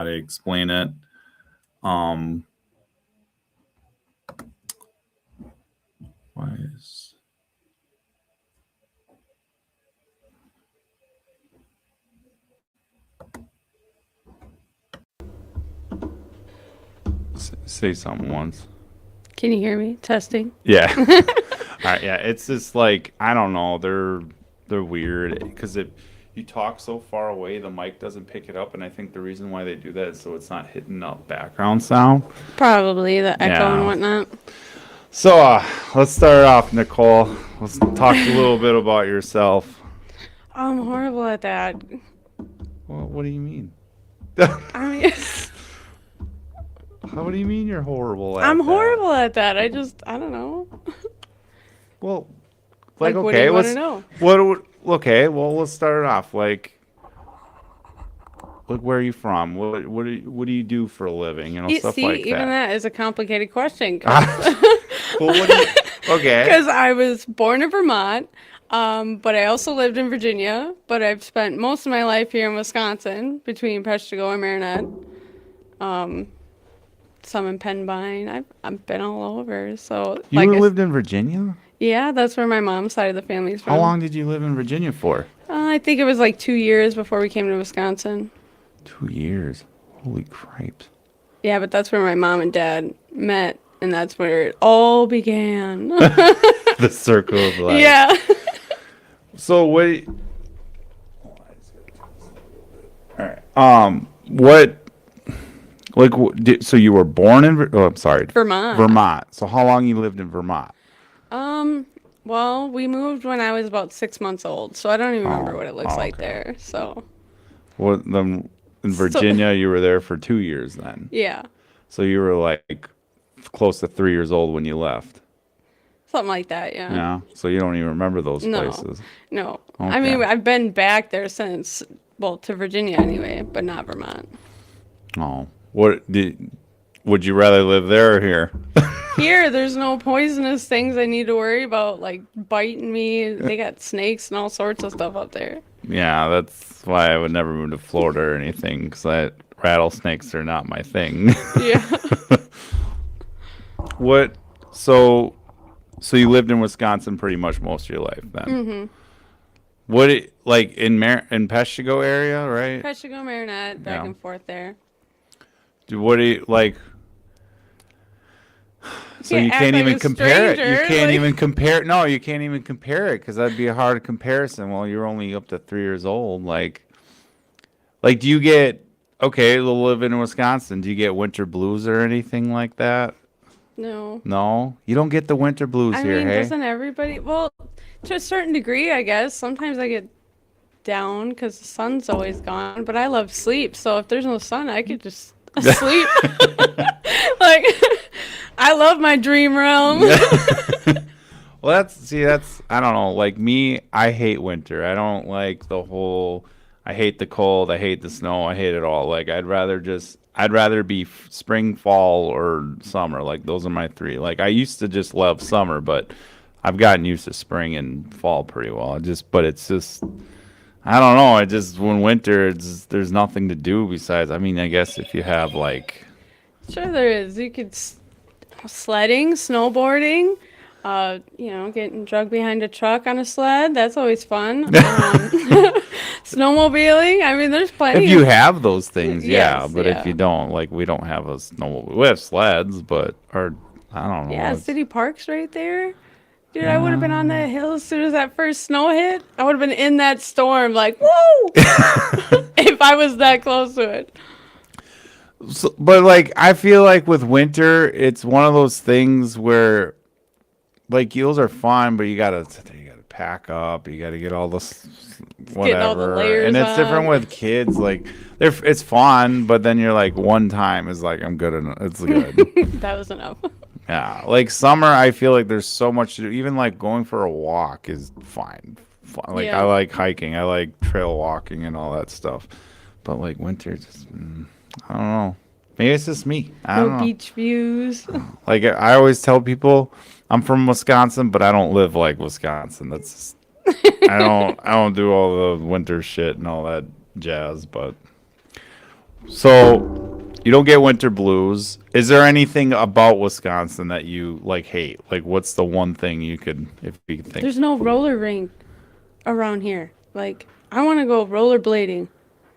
to explain it. Um, why is say something once? Can you hear me? Testing. Yeah. All right. Yeah. It's just like I don't know. They're weird because if you talk so far away, the mic doesn't pick it up, and I think the reason why they do that is so it's not hitting up background sound. Probably the echo and Yeah. whatnot. So let's start off, Nicole. Let's talk a little bit about yourself. I'm horrible at that. Well, what do you mean? I mean, What do you mean you're horrible at I'm that? horrible at that. I don't know. Well, Like, what do okay, you want to let's know? okay, well, let's start it off. Like, where are you from? What do you do for a living? You know, You stuff see, like even that. that is a complicated question. Well, what do you? Okay. Because I was born in Vermont, but I also lived in Virginia. But I've spent most of my life here in Wisconsin, between Peshtigo and Marinette. Some in Penbine. I've been all over. So, You like, lived in Virginia? yeah, that's where my mom's side of the family's from. How long did you live in Virginia for? I think it was like 2 years before we came to Wisconsin. 2 years. Holy cripes. Yeah, but that's where my mom and dad met, and that's where it all began. The circle of life. Yeah. So what? All right. What? Like, so you were born in? Oh, I'm sorry. Vermont. Vermont. So how long you lived in Vermont? Well, we moved when I was about 6 months old, so I don't even remember what it looks like okay. there. So, What? Then in Virginia, you were there for 2 years. Then. yeah, So you were like close to 3 years old when you left. something like that. Yeah. Yeah. So you don't even remember those No, places. no. I mean, Okay. I've been back there since, well, to Virginia anyway, but not Vermont. Oh. Would you rather live there or here? Here, there's no poisonous things I need to worry about, like biting me. They got snakes and all sorts of stuff up there. Yeah, that's why I would never move to Florida or anything because rattlesnakes are not my thing. Yeah. What? So you lived in Wisconsin pretty much most of your life then. Mm-hmm. Like in Peshtigo area, right? Peshtigo, Marinette, back Yeah. and forth there. What do you like? So you act can't like even a compare it. You stranger, can't like- even compare. No, you can't even compare it because that'd be a hard comparison. Well, you're only up to 3 years old. Like, do you get okay? To live in Wisconsin, do you get winter blues or anything like that? No. No, you don't get the winter blues I here. mean, Hey, doesn't everybody? Well, to a certain degree, I guess. Sometimes I get down because the sun's always gone, but I love sleep. So if there's no sun, I could just sleep. Like, I love my dream realm. well, that's I don't know. Like me, I hate winter. I don't like the whole. I hate the cold. I hate the snow. I hate it all. Like I'd rather be spring, fall, or summer. Like those are my three. Like I used to just love summer, but I've gotten used to spring and fall pretty well. But it's just I don't know. I just when winter, there's nothing to do besides. I mean, I guess if you have like Sure, there is. You could sledding, snowboarding. Getting drugged behind a truck on a sled. That's always fun. Snowmobiling. I mean, there's plenty. if you have those things, yeah. Yes, But yeah. if you don't, like we don't have a snowmobile. We have sleds, but or I don't know. Yeah, it's- city parks right there. Dude, I would have been on that hill as soon as that first snow hit. I would have been in that storm, like, whoa! If I was that close to it. So, but like I feel like with winter, it's one of those things where like those are fun, but you gotta pack up. You gotta get all this Getting all the whatever, layers and it's different on. with kids. Like it's fun, but then you're like one time is like I'm good enough. It's good. That was enough. Yeah, like summer, I feel like there's so much to do. Even like going for a walk is fine. Like Yeah. I like hiking, I like trail walking and all that stuff. But like winter, just I don't know. Maybe it's just me. I don't No know. beach views. Like I always tell people, I'm from Wisconsin, but I don't live like Wisconsin. That's I don't do all the winter shit and all that jazz. But So you don't get winter blues. Is there anything about Wisconsin that you like hate? Like, what's the one thing you could, if you could think? There's no roller rink around here. Like, I want to go rollerblading.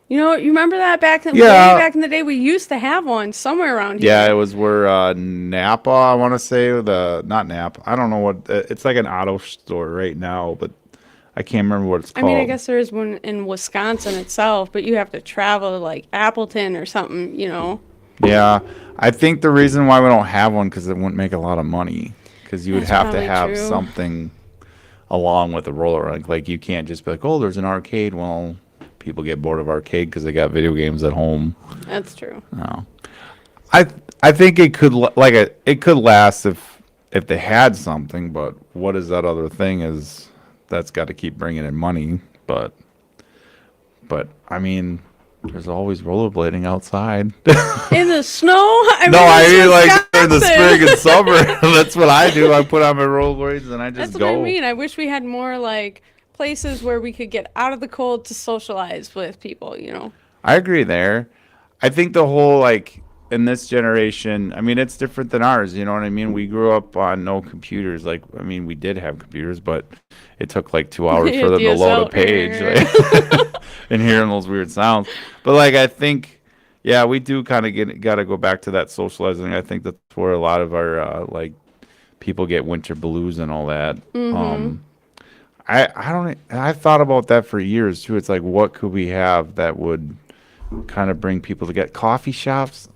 You remember that way Yeah, back in the day? We used to have one somewhere around yeah. It here. was where Napa. I want to say the not Napa. I don't know what. It's like an auto store right now, but I can't remember what it's I mean, I called. guess there is one in Wisconsin itself, but you have to travel to like Appleton or something. Yeah, I think the reason why we don't have one because it wouldn't make a lot of money because you would That's have to probably have true. something along with the roller rink. Like you can't just be like, oh, there's an arcade. Well, people get bored of arcade because they got video games at home. That's true. No, I I think it could it could last if they had something. But what is that other thing? Is that's got to keep bringing in money. But I mean, there's always rollerblading outside. In the snow? I No, mean, I it's mean like during the spring and Wisconsin. summer. That's what I do. I put on my rollerblades and I That's just what I go. mean. I wish we had more like places where we could get out of the cold to socialize with people. I agree there. I think the whole like in this generation, I mean it's different than ours, you know what I mean? We grew up on no computers. Like I mean we did have computers, but it took like 2 hours Yeah, for them to load a DSL. page and hearing those weird sounds. But like I think yeah, we do kind of get got to go back to that socializing. I think that's where a lot of our like people get winter blues and all that. Mm-hmm. I don't I've thought about that for years too. It's like what could we have that would kind of bring people to get coffee shops?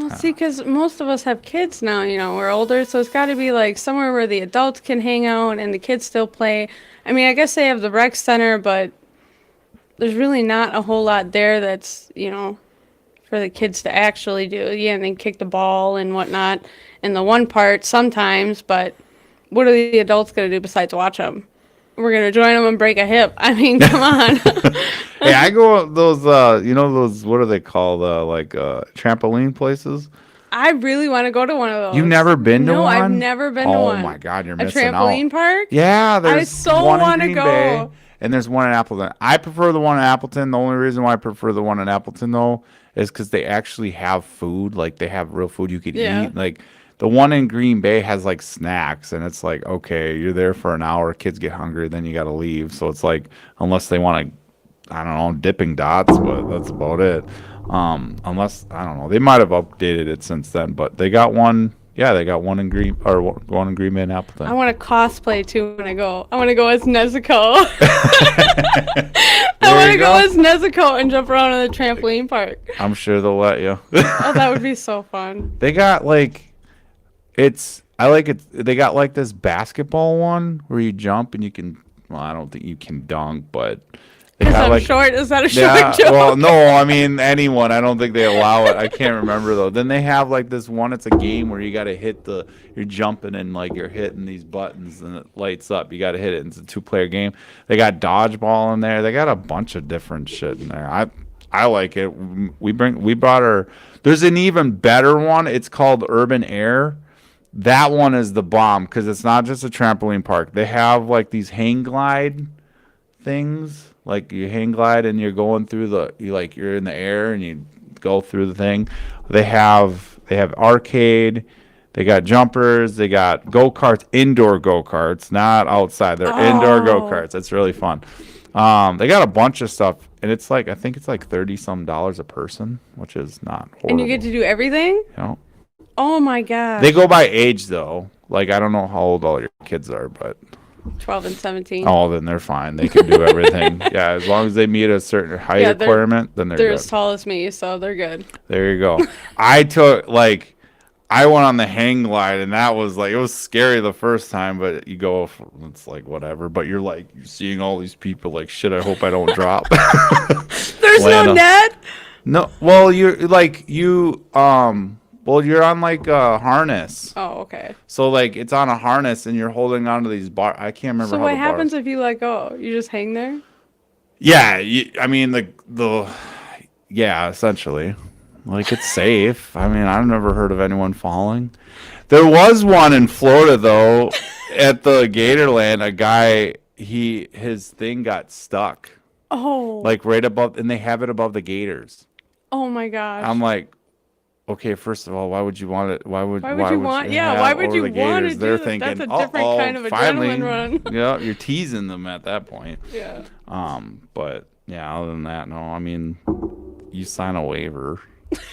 See, because most of us have kids now, we're older, so it's got to be like somewhere where the adults can hang out and the kids still play. I mean, I guess they have the rec center, but there's really not a whole lot there that's for the kids to actually do. Yeah, and then kick the ball and whatnot in the one part sometimes, but what are the adults going to do besides watch them? We're going to join them and break a hip. I mean, come on. Hey, I go those you know those what are they called like trampoline places? I really want to go to one of You've those. never been to No, I've one? never been to Oh my one. God, you're A missing out. trampoline park? Yeah, I there's so one in want to Green Bay go. and there's one in Appleton. I prefer the one in Appleton. The only reason why I prefer the one in Appleton though is because they actually have food. Like they have real food you could Yeah. eat. Like the one in Green Bay has like snacks and it's like, okay, you're there for an hour, kids get hungry, then you gotta leave. So it's like unless they want to I don't know, dipping dots, but that's about it. Unless I don't know, they might have updated it since then, but they got one. Yeah, they got one in Green or one in Green Bay and I Appleton. want to cosplay too when I go. I want to go as Nezuko. I There want you to go go. as Nezuko and jump around in the trampoline park. I'm sure they'll let you. Oh, that would be so fun. They got like it's I like it. They got like this basketball one where you jump and you can. Well, I don't think you can dunk, but they Because got I'm like short. Is that a yeah, short well, joke? no, I mean anyone. I don't think they allow it. I can't remember though. Then they have like this one. It's a game where you got to hit the. You're jumping and like you're hitting these buttons and it lights up. You got to hit it. It's a two-player game. They got dodgeball in there. They got a bunch of different shit in there. I like it. We brought our. There's an even better one. It's called Urban Air. That one is the bomb because it's not just a trampoline park. They have like these hang glide things. Like you hang glide and you're going through you're in the air and you go through the thing. They have arcade, they got jumpers, they got go-karts, indoor go-karts, not outside. They're indoor Oh. go-karts. That's really fun. They got a bunch of stuff and it's like I think it's like 30 some dollars a person, which is not And you horrible. get to do everything? You know? Oh my They gosh. go by age though. Like I don't know how old all your kids are, but 12 and 17. oh, then they're fine. They can do everything. Yeah, as long as they meet a certain height Yeah, they're requirement, then they're they're as good. tall as me, so they're good. There you go. I took like I went on the hang glide and that was like it was scary the first time, but you go it's like whatever. But you're seeing all these people like shit. I hope I don't drop. There's Land no on. net? No, well you're on like a harness. Oh, okay. So like it's on a harness and you're holding onto these bar. I can't remember So how what the happens bars. if you let go? You just hang there? Yeah, I mean the yeah, essentially. Like it's safe. I mean, I've never heard of anyone falling. There was one in Florida though, at the Gatorland, a guy his thing got stuck Oh. like right above and they have it above the gators. Oh my gosh. I'm like, okay, first of all, why would you want it? Why would you want? Yeah, have why would over you the want to Gators? They're do that? That's thinking, a different kind of finally, adrenaline run. yeah, you're teasing them at that point. Yeah. But yeah, other than that, no. I mean, you sign a waiver.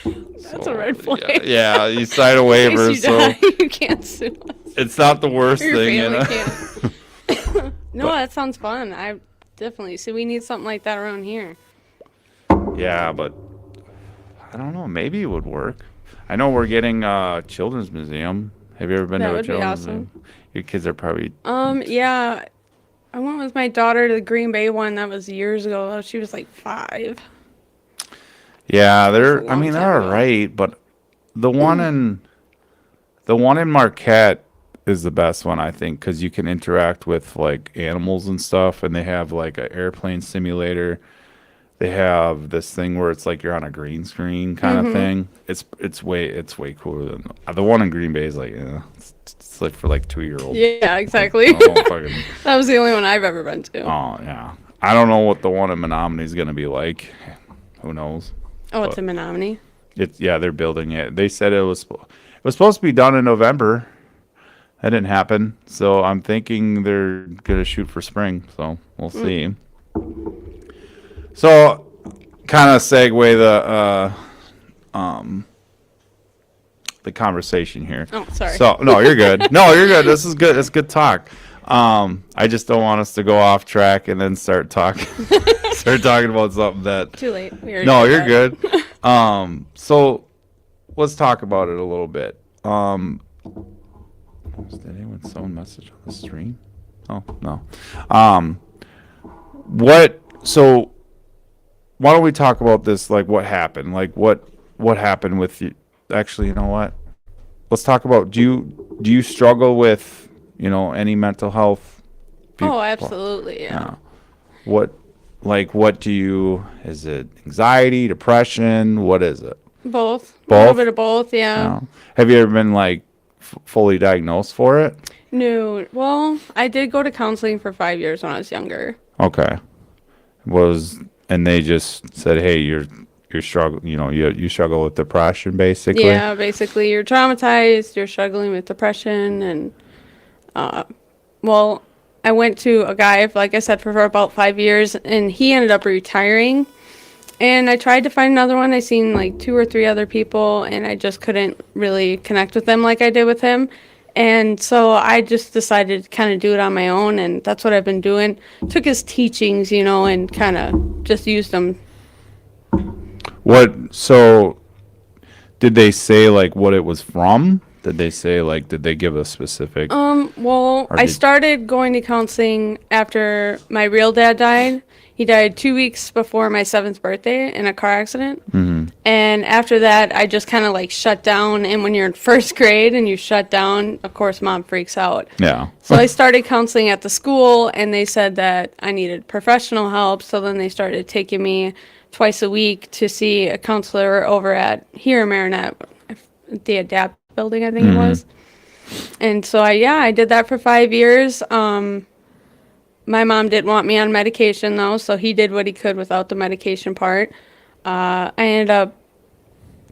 That's So, a red flag. yeah, you sign a In waiver, case you so die, you can't sue us. it's not the worst Or your thing, family know. can't. No, that sounds fun. I definitely see. We need something like that around here. Yeah, but I don't know. Maybe it would work. I know we're getting a children's museum. Have you ever been That to a would be children's awesome. museum? Your kids are probably Yeah. I went with my daughter to the Green Bay one. That was years ago. She was like 5. yeah. That was a I long mean, time they're all ago. right, but the one in the one in Marquette is the best one, I think, because you can interact with like animals and stuff, and they have like an airplane simulator. They have this thing where it's like you're on a green screen kind of Mm-hmm. thing. It's way cooler than the one in Green Bay is like it's like for like 2-year-olds. Yeah, exactly. Oh, fucking, That was the only one I've ever been to. oh yeah. I don't know what the one in Menominee is gonna be like. Who knows? Oh, it's But in Menominee. it's yeah, they're building it. They said it was supposed to be done in November. That didn't happen. So I'm thinking they're gonna shoot for spring. So we'll see. So kind of segue the conversation here. Oh, sorry. So no, you're good. No, you're good. This is good. It's good talk. I just don't want us to go off track and then start talking about something that. Too late. We already No, did you're that. good. So let's talk about it a little bit. Did anyone someone message on the stream? Oh no. What? So why don't we talk about this? Like, what happened? Like, what happened with you? Actually, you know what? Let's talk about. Do you struggle with any mental health? Oh, absolutely. Yeah. Yeah. What what do you? Is it anxiety, depression? What is it? Both. A Both? little bit of both. Yeah. No. Have you ever been like fully diagnosed for it? No. Well, I did go to counseling for 5 years when I was younger. Okay. And they just said, "Hey, you're struggling. You struggle with depression, basically." Yeah, basically, you're traumatized. You're struggling with depression, and well, I went to a guy, like I said, for about 5 years, and he ended up retiring. And I tried to find another one. I seen like 2 or 3 other people, and I just couldn't really connect with them like I did with him. And so I just decided to kind of do it on my own, and that's what I've been doing. Took his teachings, and kind of just used them. What? So, did they say like what it was from? Did they say like did they give a specific? Well, Or I did- started going to counseling after my real dad died. He died 2 weeks before my 7th birthday in a car accident. Mm-hmm. And after that, I just kind of like shut down. And when you're in first grade and you shut down, of course, mom freaks out. Yeah. So I started counseling at the school, and they said that I needed professional help. So then they started taking me twice a week to see a counselor over at here in Marinette, the Adapt building, I think it was. And so I did that for 5 years. My mom didn't want me on medication though, so he did what he could without the medication part. I ended up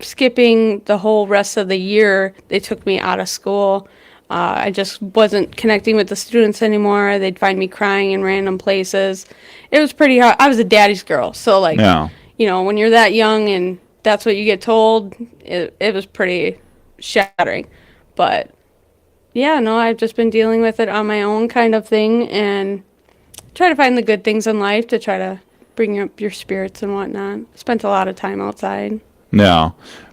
skipping the whole rest of the year. They took me out of school. I just wasn't connecting with the students anymore. They'd find me crying in random places. It was pretty hard. I was a daddy's girl, so like, Yeah. when you're that young and that's what you get told, it was pretty shattering. But yeah, no, I've just been dealing with it on my own kind of thing, and try to find the good things in life to try to bring up your spirits and whatnot. Spent a lot of time outside. Yeah.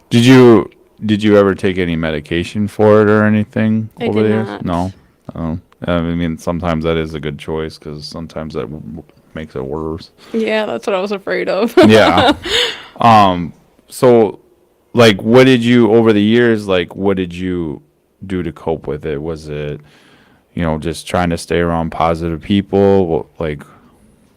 Did you ever take any medication for it or anything I over did the years? not. No. Oh. I mean, sometimes that is a good choice because sometimes that makes it worse. Yeah, that's what I was afraid of. Yeah. So, like, what did you over the years? Like, what did you do to cope with it? Was it, just trying to stay around positive people? Like,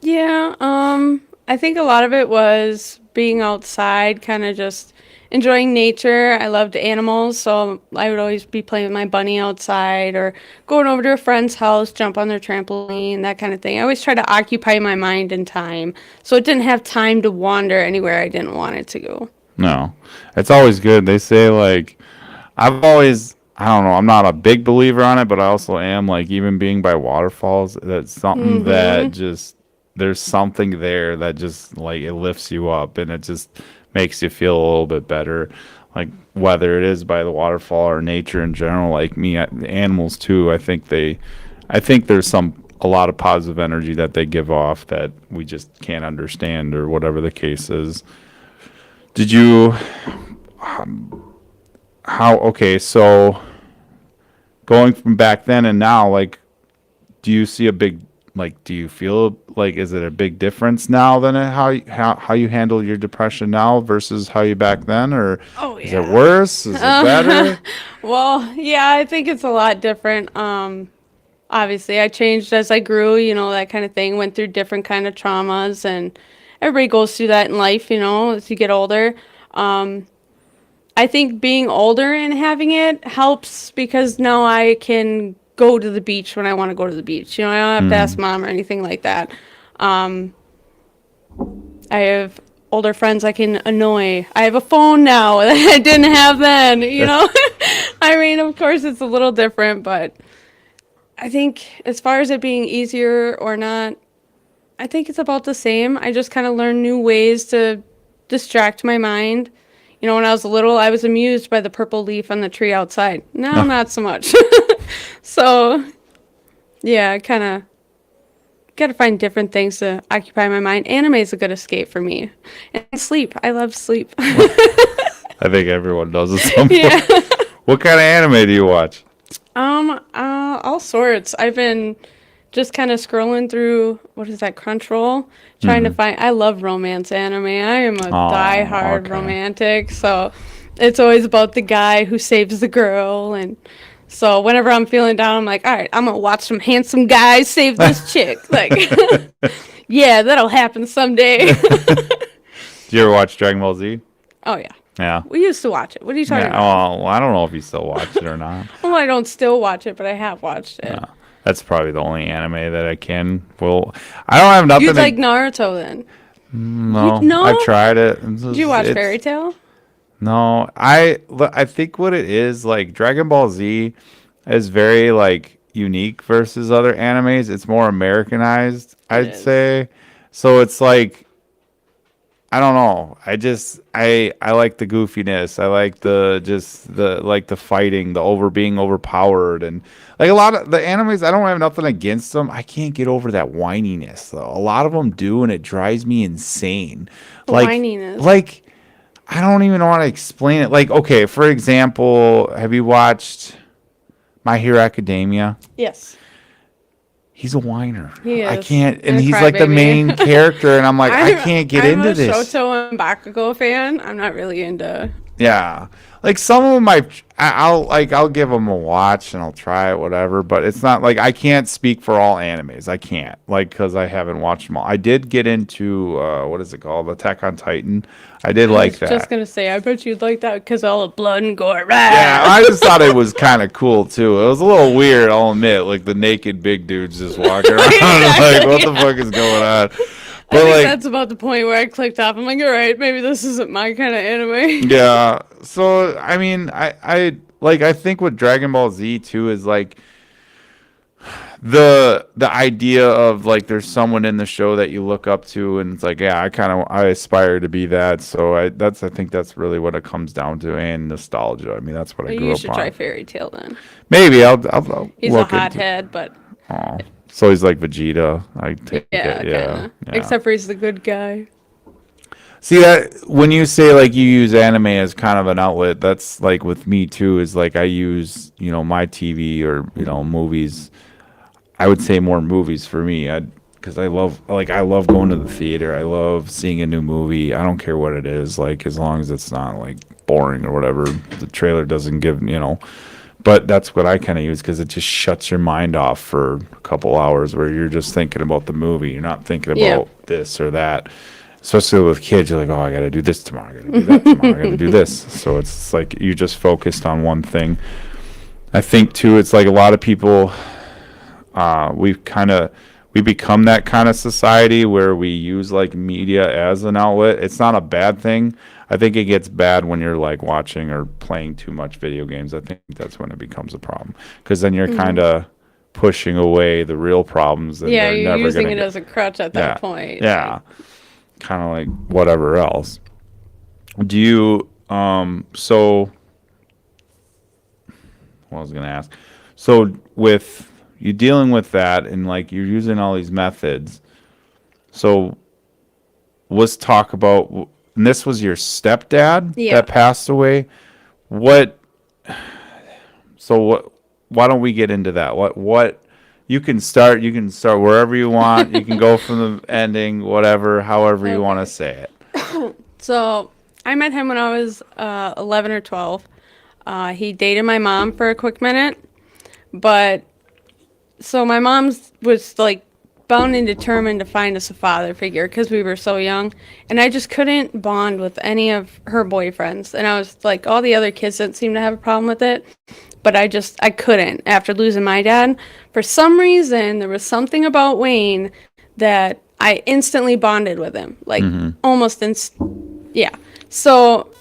Yeah, I think a lot of it was being outside, kind of just enjoying nature. I loved animals, so I would always be playing with my bunny outside or going over to a friend's house, jump on their trampoline, that kind of thing. I always try to occupy my mind and time, so it didn't have time to wander anywhere I didn't want it to go. No, it's always good. They say like I've always I don't know. I'm not a big believer on it, but I also am like even being by waterfalls. That's something that just there's something there that just like it lifts you up and it just makes you feel a little bit better. Like whether it is by the waterfall or nature in general, like me, animals too. I think there's a lot of positive energy that they give off that we just can't understand or whatever the case is. Did you how okay, so going from back then and now, like do you see a big like do you feel like is it a big difference now than how you handle your depression now versus how you back then or Oh is it yeah. worse? Is it better? Well, yeah, I think it's a lot different. Obviously, I changed as I grew, that kind of thing. Went through different kind of traumas, and everybody goes through that in life, as you get older. Um, I think being older and having it helps because now I can go to the beach when I want to go to the beach. I don't have to ask mom or anything like that. Um, I have older friends I can annoy. I have a phone now that I didn't have then. I mean, of course, it's a little different, but I think as far as it being easier or not, I think it's about the same. I just kind of learned new ways to distract my mind. When I was little, I was amused by the purple leaf on the tree outside. Now, not so much. So, yeah, I kind of got to find different things to occupy my mind. Anime is a good escape for me. And sleep. I love sleep. I think everyone does at some point. Yeah. What kind of anime do you watch? All sorts. I've been just kind of scrolling through, what is that, Crunchyroll, trying to find, I love romance anime. I am a diehard okay. romantic, so it's always about the guy who saves the girl, and so whenever I'm feeling down, I'm like, all right, I'm gonna watch some handsome guys save this chick. Like, yeah, that'll happen someday. Do you ever watch Dragon Ball Z? Oh, yeah. Yeah. We used to watch it. What are you talking Yeah. about? Oh, well, I don't know if you still watch it or not. Well, I don't still watch it, but I have watched it. Yeah. That's probably the only anime that I can. Well, I don't have nothing. You'd like Naruto then? No, No? I've tried it. Did you watch Fairy Tail? No, I think what it is like Dragon Ball Z is very like unique versus other animes. It's more Americanized, I'd is. say. So it's like I don't know. I like the goofiness. I like the fighting, the being overpowered and like a lot of the animes I don't have nothing against them. I can't get over that whininess though. A lot of them do and it drives me insane. Like Whininess. like I don't even want to explain it. Like okay, for example, have you watched My Hero Academia? Yes. He's a whiner. He I is. can't, and And a he's like the crybaby. main character, and I'm like, I can't get into this. I'm a Shoto and Bakugo fan. I'm not really into. Yeah, like some of them, I'll give them a watch and I'll try it, whatever. But it's not like I can't speak for all animes. I can't, like, because I haven't watched them all. I did get into what is it called, Attack on Titan. I did like that. Just gonna say, I bet you'd like that because all the blood and gore. Yeah, I just thought it was kind of cool too. It was a little weird, I'll admit, like the naked big dudes just walking around. Like, what the fuck is going on? I think that's about the point where I clicked off. I'm like, all right, maybe this isn't my kind of anime. Yeah. So I mean, I think with Dragon Ball Z too is like the idea of like there's someone in the show that you look up to and it's like I aspire to be that. So I think that's really what it comes down to and nostalgia. I mean that's what I grew You up should on. try Fairy Tail then. Maybe I'll He's look a into. hothead, but Oh, so he's like Vegeta. I take yeah, it. Yeah, kinda. yeah. Except for he's the good guy. See that when you say like you use anime as kind of an outlet, that's like with me too. Is like I use my TV or movies. I would say more movies for me. Because I love going to the theater. I love seeing a new movie. I don't care what it is. Like as long as it's not like boring or whatever. The trailer doesn't give But that's what I kind of use because it just shuts your mind off for a couple hours where you're just thinking about the movie. You're not thinking about this or that. Especially with kids, you're like, oh, I got to do this tomorrow. I got to do that tomorrow. I got to do this. So it's like you just focused on one thing. I think, too, it's like a lot of people, we become that kind of society where we use like media as an outlet. It's not a bad thing. I think it gets bad when you're like watching or playing too much video games. I think that's when it becomes a problem because then you're kind of pushing away the real problems and Yeah, they're you're never using gonna it get, as a crutch at that point. yeah, kind of like whatever else. Do you so what I was gonna ask, so with you dealing with that and like you're using all these methods, so let's talk about, and this was your stepdad Yeah. that passed away. What, so what, why don't we get into that? What, you can start wherever you want. You can go from the ending, whatever, however you want to Okay. say it. So I met him when I was 11 or 12. He dated my mom for a quick minute, but so my mom was like bound and determined to find us a father figure because we were so young, and I just couldn't bond with any of her boyfriends. And I was like, all the other kids didn't seem to have a problem with it, but I couldn't after losing my dad. For some reason, there was something about Wayne that I instantly bonded with him, like almost yeah. So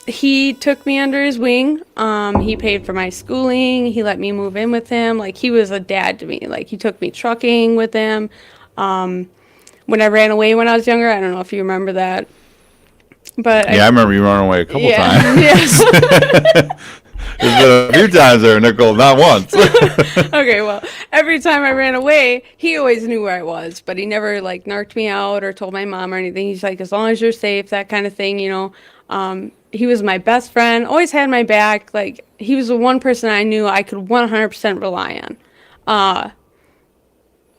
he took me under his wing. He paid for my schooling. He let me move in with him. Like, he was a dad to me. Like, he took me trucking with him. When I ran away when I was younger, I don't know if you remember that. But Yeah, I remember you running away a couple yeah, times. yes. There's been a few times there, Nicole, not once. Okay, well, every time I ran away, he always knew where I was, but he never like narked me out or told my mom or anything. He's like, as long as you're safe, that kind of thing, you know. He was my best friend, always had my back. Like, he was the one person I knew I could 100% rely on.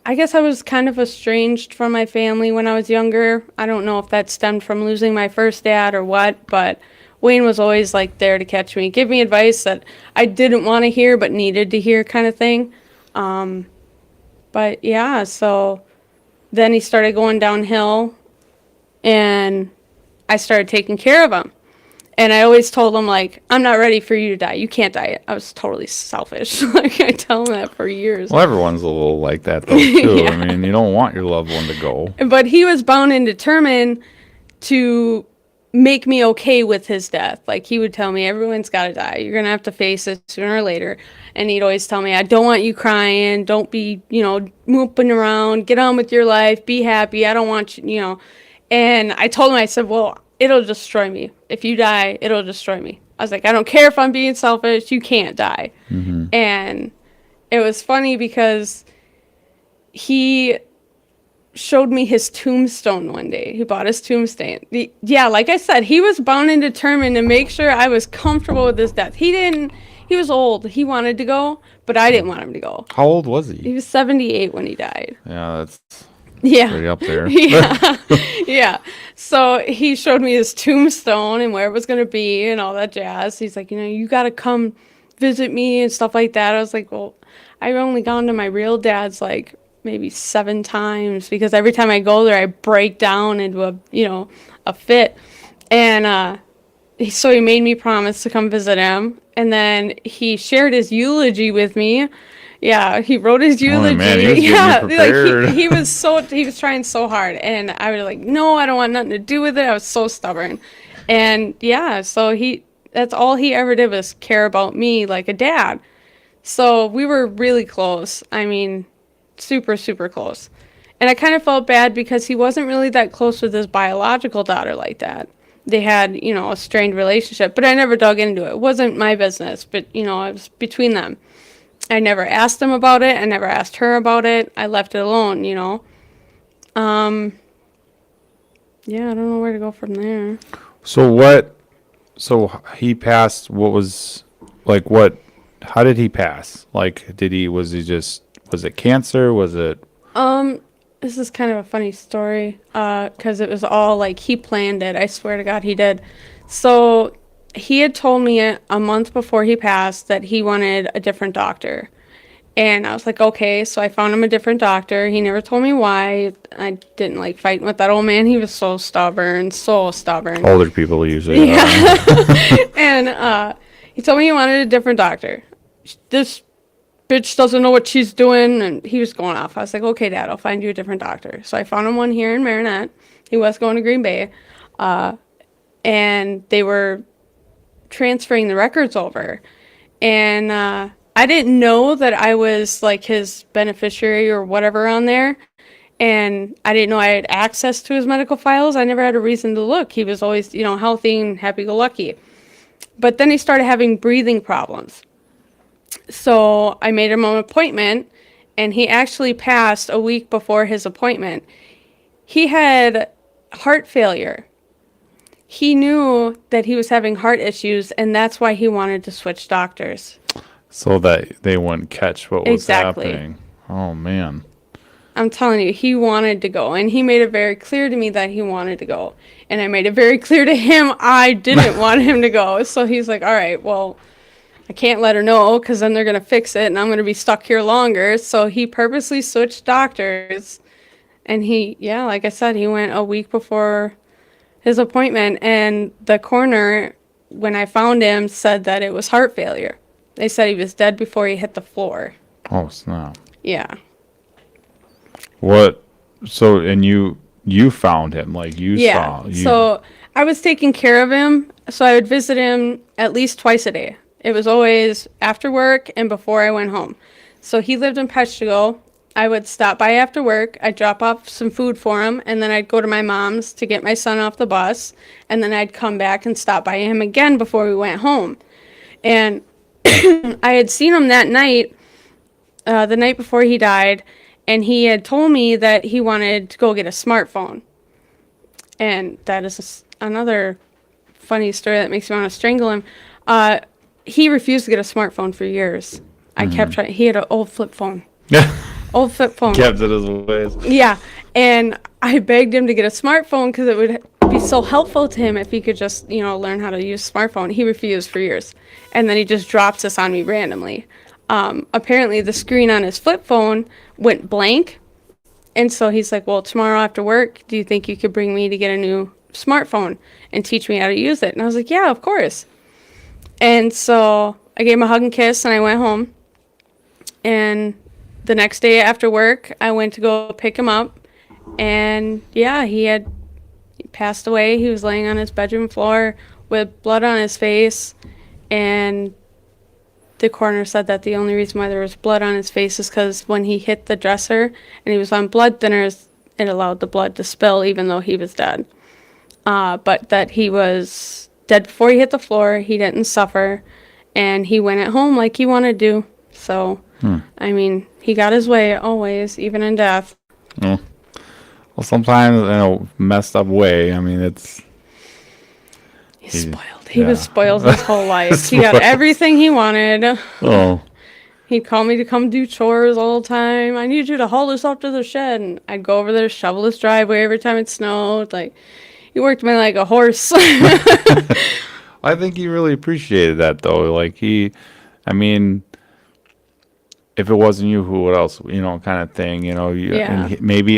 I guess I was kind of estranged from my family when I was younger. I don't know if that stemmed from losing my first dad or what, but Wayne was always like there to catch me, give me advice that I didn't want to hear but needed to hear, kind of thing. But yeah, so then he started going downhill and I started taking care of him. And I always told him, like, I'm not ready for you to die. You can't die. I was totally selfish. Like, I tell him that for years. Well, everyone's a little like that, though, too. Yeah. I mean, you don't want your loved one to go. But he was bound and determined to make me okay with his death. Like, he would tell me, everyone's got to die. You're going to have to face it sooner or later. And he'd always tell me, I don't want you crying. Don't be, you know, mooping around. Get on with your life. Be happy. I don't want you, you know. And I told him, I said, well, it'll destroy me. If you die, it'll destroy me. I was like, I don't care if I'm being selfish. You can't die. And it was funny because he showed me his tombstone one day. He bought his tombstone. Yeah, like I said, he was bound and determined to make sure I was comfortable with his death. He was old. He wanted to go, but I didn't want him to go. How old was he? He was 78 when he died. Yeah, that's Yeah. pretty up there. Yeah. Yeah. So he showed me his tombstone and where it was going to be and all that jazz. He's like, you know, you got to come visit me and stuff like that. I was like, well, I've only gone to my real dad's like maybe 7 times because every time I go there, I break down into a fit. And so he made me promise to come visit him. And then he shared his eulogy with me. Yeah, he wrote his eulogy. man, he was getting you yeah, prepared. like he was trying so hard, and I was like, no, I don't want nothing to do with it. I was so stubborn, and yeah, so that's all he ever did was care about me like a dad. So we were really close. I mean, super, super close. And I kind of felt bad because he wasn't really that close with his biological daughter like that. They had, you know, a strained relationship, but I never dug into it. It wasn't my business, but, you know, it was between them. I never asked him about it. I never asked her about it. I left it alone, you know. Yeah, I don't know where to go from there. So he passed, how did he pass? Like, was it cancer? Was it? This is kind of a funny story, 'cause it was all like he planned it. I swear to God, he did. So he had told me a month before he passed that he wanted a different doctor. And I was like, okay, so I found him a different doctor. He never told me why. I didn't like fighting with that old man. He was so stubborn, so stubborn. Older people usually Yeah. are. And he told me he wanted a different doctor. This bitch doesn't know what she's doing. And he was going off. I was like, okay, Dad, I'll find you a different doctor. So I found him one here in Marinette. He was going to Green Bay. and they were transferring the records over. And I didn't know that I was like his beneficiary or whatever on there. And I didn't know I had access to his medical files. I never had a reason to look. He was always, healthy and happy-go-lucky. But then he started having breathing problems. So I made him an appointment, and he actually passed a week before his appointment. He had heart failure. He knew that he was having heart issues, and that's why he wanted to switch doctors. So that they wouldn't catch what was Exactly. happening. Oh, man. I'm telling you, he wanted to go, and he made it very clear to me that he wanted to go. And I made it very clear to him I didn't want him to go. So he's like, all right, well, I can't let her know because then they're going to fix it, and I'm going to be stuck here longer. So he purposely switched doctors, and like I said, he went a week before his appointment, and the coroner, when I found him, said that it was heart failure. They said he was dead before he hit the floor. Oh, snap. Yeah. What? So, and you found him, like you saw. So I was taking care of him, so I would visit him at least twice a day. It was always after work and before I went home. So he lived in Peshtigo. I would stop by after work. I'd drop off some food for him, and then I'd go to my mom's to get my son off the bus, and then I'd come back and stop by him again before we went home. And I had seen him that night, the night before he died, and he had told me that he wanted to go get a smartphone. And that is another funny story that makes me want to strangle him. He refused to get a smartphone for years. I kept trying. He had an old flip phone. Old flip phone. Kept it as ways. Yeah. And I begged him to get a smartphone because it would be so helpful to him if he could just, learn how to use a smartphone. He refused for years. And then he just drops this on me randomly. Apparently the screen on his flip phone went blank. And so he's like, well, tomorrow after work, do you think you could bring me to get a new smartphone and teach me how to use it? And I was like, yeah, of course. And so I gave him a hug and kiss, and I went home. And the next day after work, I went to go pick him up. And yeah, he had passed away. He was laying on his bedroom floor with blood on his face. And the coroner said that the only reason why there was blood on his face is because when he hit the dresser and he was on blood thinners, it allowed the blood to spill even though he was dead. But that he was dead before he hit the floor. He didn't suffer. And he went at home like he wanted to. So, I mean, he got his way always, even in death. Well, sometimes in a messed up way. I mean, He's spoiled. He was spoiled his whole life. He got everything he wanted. Oh. He'd call me to come do chores all the time. I need you to haul this up to the shed. And I'd go over there, shovel his driveway every time it snowed. Like, he worked me like a horse. I think he really appreciated that, though. Like, I mean, if it wasn't you, who else, kind of thing, Yeah. and maybe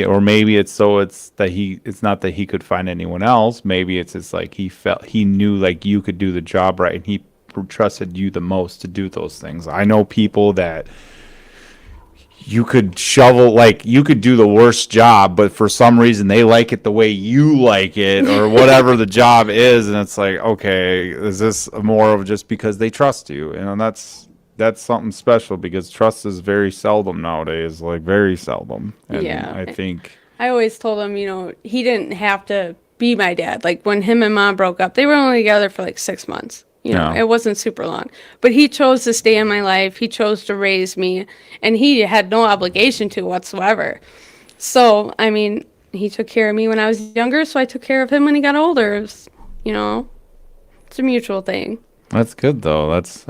it's it's not that he could find anyone else. Maybe it's just like he knew like you could do the job right, and he trusted you the most to do those things. I know people that you could shovel, like you could do the worst job, but for some reason they like it the way you like it or whatever the job is. And it's like, okay, is this more of just because they trust you? And that's something special because trust is very seldom nowadays, like very seldom. And Yeah. I think I always told him, he didn't have to be my dad. Like, when him and Mom broke up, they were only together for like 6 months. Yeah. It wasn't super long. But he chose to stay in my life. He chose to raise me. And he had no obligation to whatsoever. So, I mean, he took care of me when I was younger, so I took care of him when he got older. It was, it's a mutual thing. that's good though. It's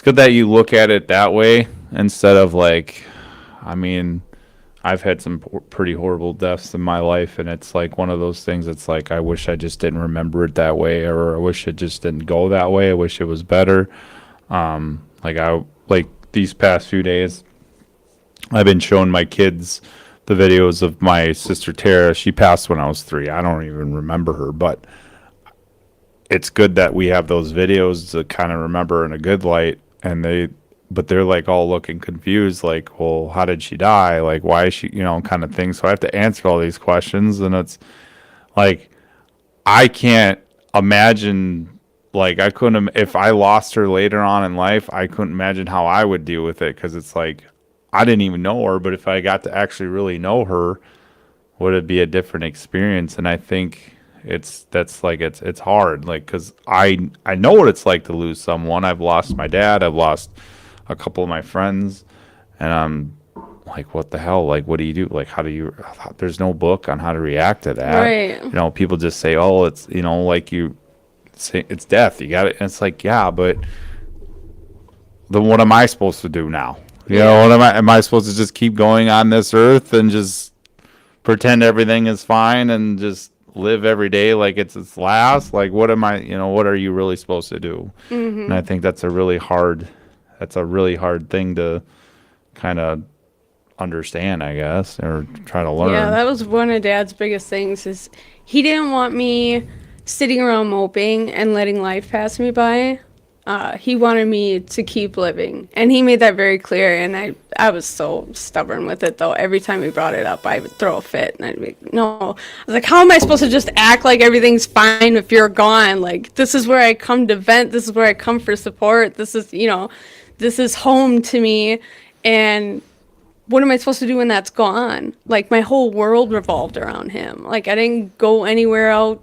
good that you look at it that way instead of like, I mean, I've had some pretty horrible deaths in my life, and it's like one of those things. It's like I wish I just didn't remember it that way, or I wish it just didn't go that way. I wish it was better. Like these past few days, I've been showing my kids the videos of my sister Tara. She passed when I was 3. I don't even remember her, but it's good that we have those videos to kind of remember in a good light. And they're like all looking confused, like, well, how did she die? Like, why is she, kind of thing. So I have to answer all these questions, and it's like, I can't imagine, like, I couldn't, if I lost her later on in life, I couldn't imagine how I would deal with it. Cause it's like, I didn't even know her, but if I got to actually really know her, would it be a different experience? And I think it's hard. Like, cause I know what it's like to lose someone. I've lost my dad. I've lost a couple of my friends, and I'm like, what the hell? Like, what do you do? Like, how do you, there's no book on how to react to that. Right. You know, people just say, oh, it's, you know, like you say, it's death. You got it. And it's like, yeah, but then what am I supposed to do now? You know, what am I supposed to just keep going on this earth and just pretend everything is fine and just live every day like it's its last? Like, what am I, you know, what are you really supposed to do? And I think that's a really hard thing to kind of understand, I guess, or try to learn. Yeah, that was one of Dad's biggest things is he didn't want me sitting around moping and letting life pass me by. He wanted me to keep living, and he made that very clear. And I was so stubborn with it, though. Every time he brought it up, I would throw a fit, and I'd be no. I was like, how am I supposed to just act like everything's fine if you're gone? Like, this is where I come to vent. This is where I come for support. This is, you know, this is home to me, and what am I supposed to do when that's gone? Like, my whole world revolved around him. Like, I didn't go anywhere out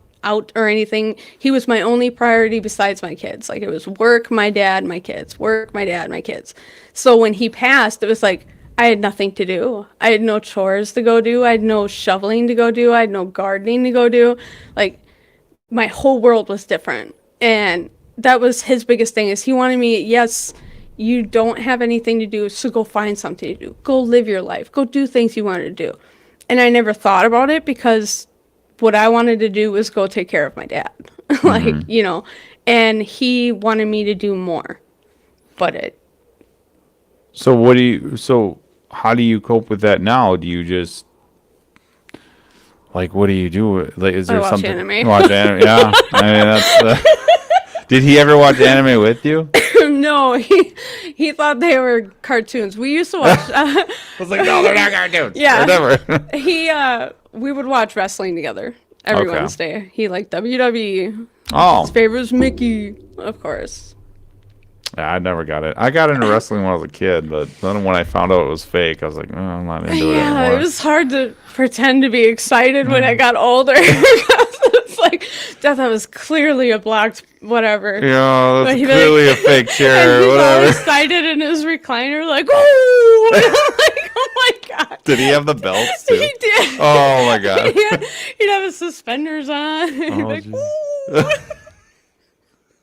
or anything. He was my only priority besides my kids. Like, it was work, my dad, my kids. Work, my dad, my kids. So when he passed, it was like I had nothing to do. I had no chores to go do. I had no shoveling to go do. I had no gardening to go do. Like, my whole world was different. And that was his biggest thing is he wanted me, yes, you don't have anything to do, so go find something to do. Go live your life. Go do things you wanted to do. And I never thought about it because what I wanted to do was go take care of my dad. Like, you know, and he wanted me to do more. But it. So how do you cope with that now? Do you just, like, what do you do? Like, is there watch something? anime. Watch anime. Yeah. I mean, that's, did he ever watch anime with you? No, he thought they were cartoons. We used to watch. I was like, no, they're not cartoons. Yeah. Never. We would watch wrestling together every Okay. Wednesday. He liked WWE. Oh. His favorite was Mickey, of course. Yeah, I never got it. I got into wrestling when I was a kid, but then when I found out it was fake, I was like, oh, I'm not into it Yeah, anymore. it was hard to pretend to be excited when I got older. It's like that was clearly a blocked whatever. Yeah, But that's he clearly like- a fake And chair, he's all whatever. excited in his recliner, like, oh, like, oh my god. Did he have the belts too? He did. Oh my god. He'd have his suspenders on. He'd be Oh, like, jeez.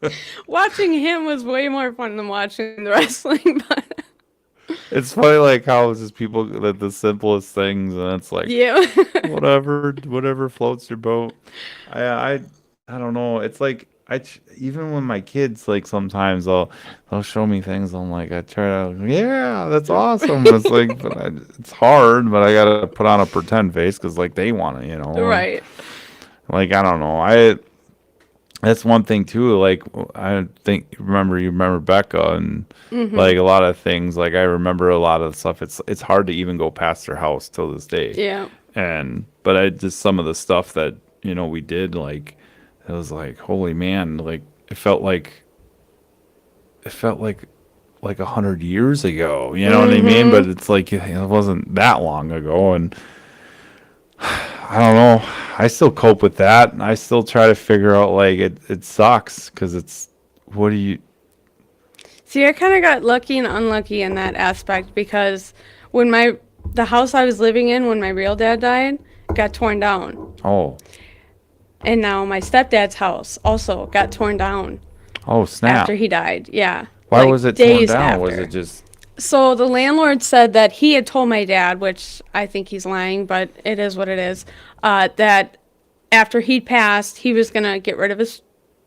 "Ooh." Watching him was way more fun than watching the wrestling. But It's funny, like how it's just people that the simplest things, and it's like yeah, whatever floats your boat. I don't know. It's like even when my kids, like, sometimes they'll show me things. I'm like, I try to, yeah, that's awesome. It's like, but it's hard, but I gotta put on a pretend face because, like, they want it, you know. right. Like, I don't know. That's one thing too. Like, I think you remember Becca, and like a lot of things. Like, I remember a lot of stuff. It's hard to even go past her house till this day. Yeah. But I just, some of the stuff that, you know, we did, like, it was like, holy man, like it felt like 100 years ago. You know what I mean? But it's like it wasn't that long ago, and I don't know. I still cope with that. I still try to figure out, like, it sucks because it's, what do you, See, I kind of got lucky and unlucky in that aspect because when the house I was living in when my real dad died got torn down. oh, And now my stepdad's house also got torn down snap. after he died. Yeah. Why like was it torn days down? Was after. it just, So the landlord said that he had told my dad, which I think he's lying, but it is what it is, that after he'd passed, he was going to get rid of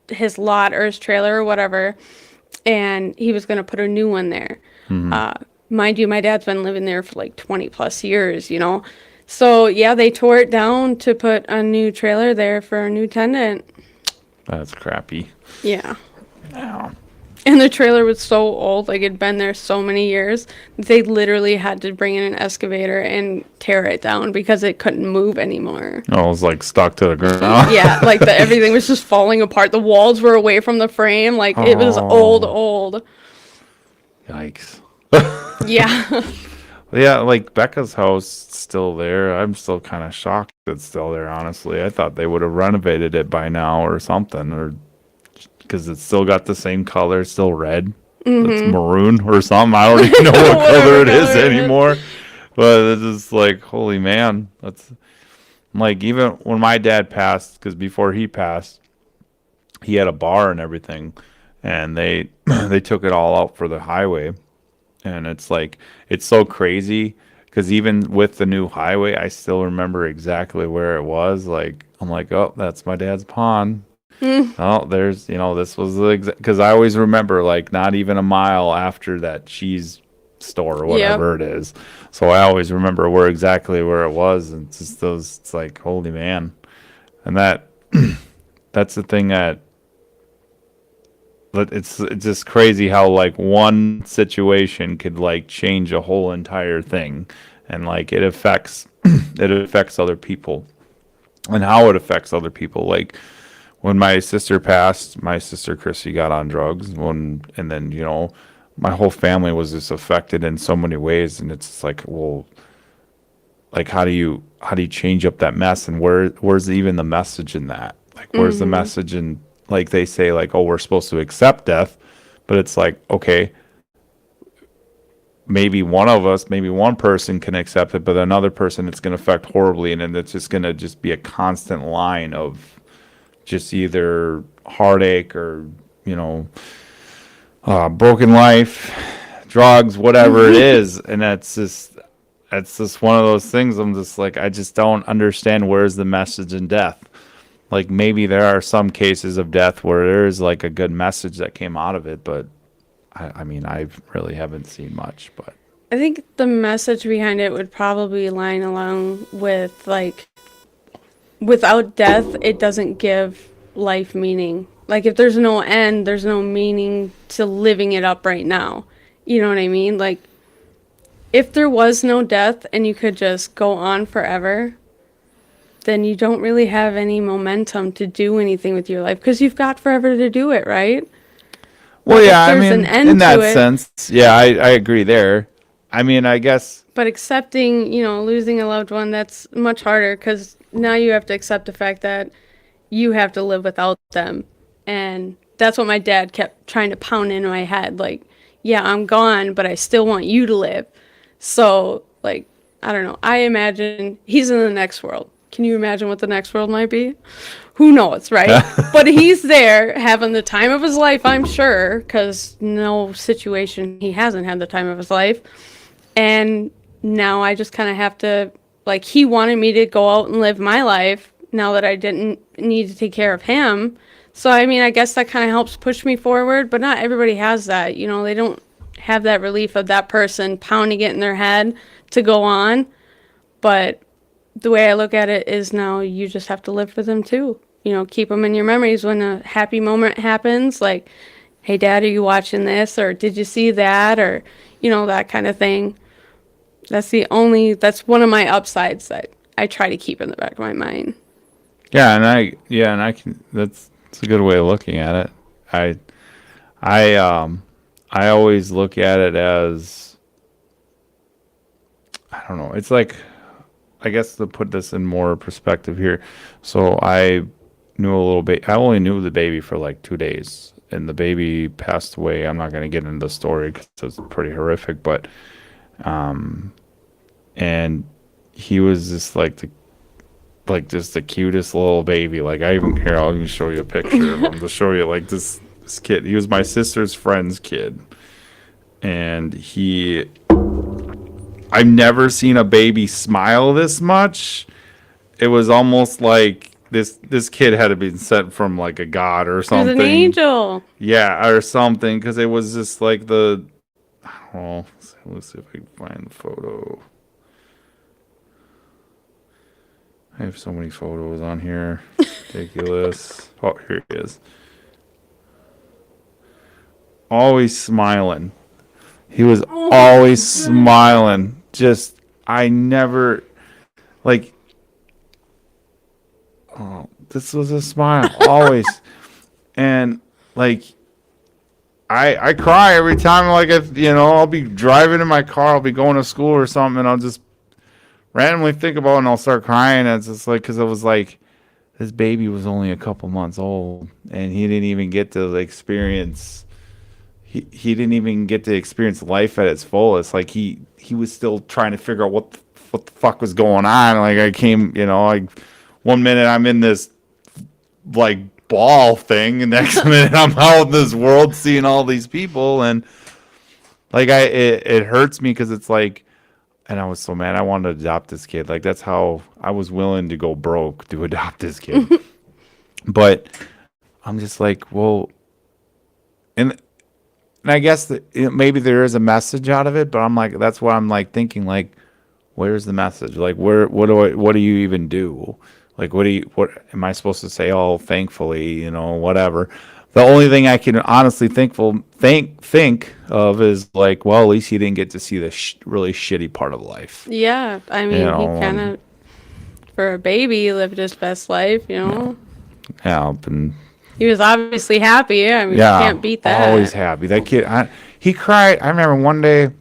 his lot or his trailer or whatever, and he was going to put a new one there. Mind you, my dad's been living there for like 20 plus years, you know. So, yeah, they tore it down to put a new trailer there for a new tenant. that's crappy. Yeah. Yeah. And the trailer was so old, like it'd been there so many years, they literally had to bring in an excavator and tear it down because it couldn't move anymore. Oh, it was like stuck to the ground. Yeah, like everything was just falling apart. The walls were away from the frame. Like it was old, Oh, old. yikes. Yeah. Yeah, like Becca's house still there. I'm still kind of shocked it's still there, honestly. I thought they would have renovated it by now or something, or because it's still got the same color, still red. It's maroon or something. I don't even know what Whatever color it color is it is. anymore. But it's just like, holy man. That's like even when my dad passed, because before he passed, he had a bar and everything, and they they took it all out for the highway, and it's like it's so crazy because even with the new highway, I still remember exactly where it was. Like I'm like, oh, that's my dad's pond. Oh, there's, this was the exact, because I always remember like not even a mile after that cheese store or Yep. whatever it is. So I always remember where it was, and it's just those. It's like holy man, and that's the thing that. But it's just crazy how like one situation could like change a whole entire thing, and like it affects it affects other people, and how it affects other people. Like when my sister passed, my sister Chrissy got on drugs. And then my whole family was just affected in so many ways, and it's like, well, like how do you change up that mess, and where's even the message in that? Like where's the message in, like they say like, oh, we're supposed to accept death, but it's like, okay, maybe maybe one person can accept it, but another person it's going to affect horribly, and then it's just going to just be a constant line of just either heartache or you know broken life, drugs, whatever it is. And that's just one of those things. I'm just like, I just don't understand where's the message in death. Like maybe there are some cases of death where there is like a good message that came out of it, but I mean, I really haven't seen much. But I think the message behind it would probably line along with like without death, it doesn't give life meaning. Like if there's no end, there's no meaning to living it up right now. You know what I mean? Like if there was no death and you could just go on forever, then you don't really have any momentum to do anything with your life because you've got forever to do it, right? well, But if yeah, I there's an mean, in end that to it, sense, yeah, I agree there. I mean, I guess, but accepting, losing a loved one, that's much harder because now you have to accept the fact that you have to live without them. And that's what my dad kept trying to pound into my head. Like, yeah, I'm gone, but I still want you to live. So, like, I don't know. I imagine he's in the next world. Can you imagine what the next world might be? Who knows, right? But he's there having the time of his life, I'm sure, because no situation he hasn't had the time of his life. And now I just kind of have to, like, he wanted me to go out and live my life now that I didn't need to take care of him. So, I mean, I guess that kind of helps push me forward, but not everybody has that. They don't have that relief of that person pounding it in their head to go on. But the way I look at it is now you just have to live for them too. Keep them in your memories when a happy moment happens, like, hey, Dad, are you watching this? Or did you see that? Or, that kind of thing. That's one of my upsides that I try to keep in the back of my mind. yeah, and I can. That's a good way of looking at it. I, I always look at it as, I don't know. It's like, I guess to put this in more perspective here. So I knew a little bit. I only knew the baby for like 2 days, and the baby passed away. I'm not going to get into the story because it's pretty horrific, but and he was just just the cutest little baby. Like I'll even show you a picture of him to show you like this kid. He was my sister's friend's kid, and I've never seen a baby smile this much. It was almost like this kid had to be sent from like a god or There's something. an angel. Yeah, or something, because it was just like let's see if I can find the photo. I have so many photos on here. Ridiculous. Oh, here it is. always smiling. He was Oh, always smiling. Just, I never, like, oh, this was a smile, always. And, like, I cry every time, like, if, I'll be driving in my car, I'll be going to school or something, and I'll just randomly think about it, and I'll start crying. And it's just like, because it was like, this baby was only a couple months old, and he didn't even get to experience. He didn't even get to experience life at its fullest. Like he was still trying to figure out what the fuck was going on. Like I came, like one minute I'm in this like ball thing, and next minute I'm out in this world seeing all these people, and like it hurts me because it's like, and I was so mad. I wanted to adopt this kid. Like that's how I was willing to go broke to adopt this kid. But I'm just like, well, and I guess that maybe there is a message out of it, but I'm like, that's why I'm like thinking like, where's the message? Like, what do you even do? Like, what am I supposed to say? Oh, thankfully, whatever. The only thing I can honestly think of is like, well, at least he didn't get to see the really shitty part of life. yeah. I mean, he kind of, for a baby, lived his best life, Yeah, and He was obviously happy. I mean, yeah, you can't beat that. always happy. That kid, he cried. I remember one day,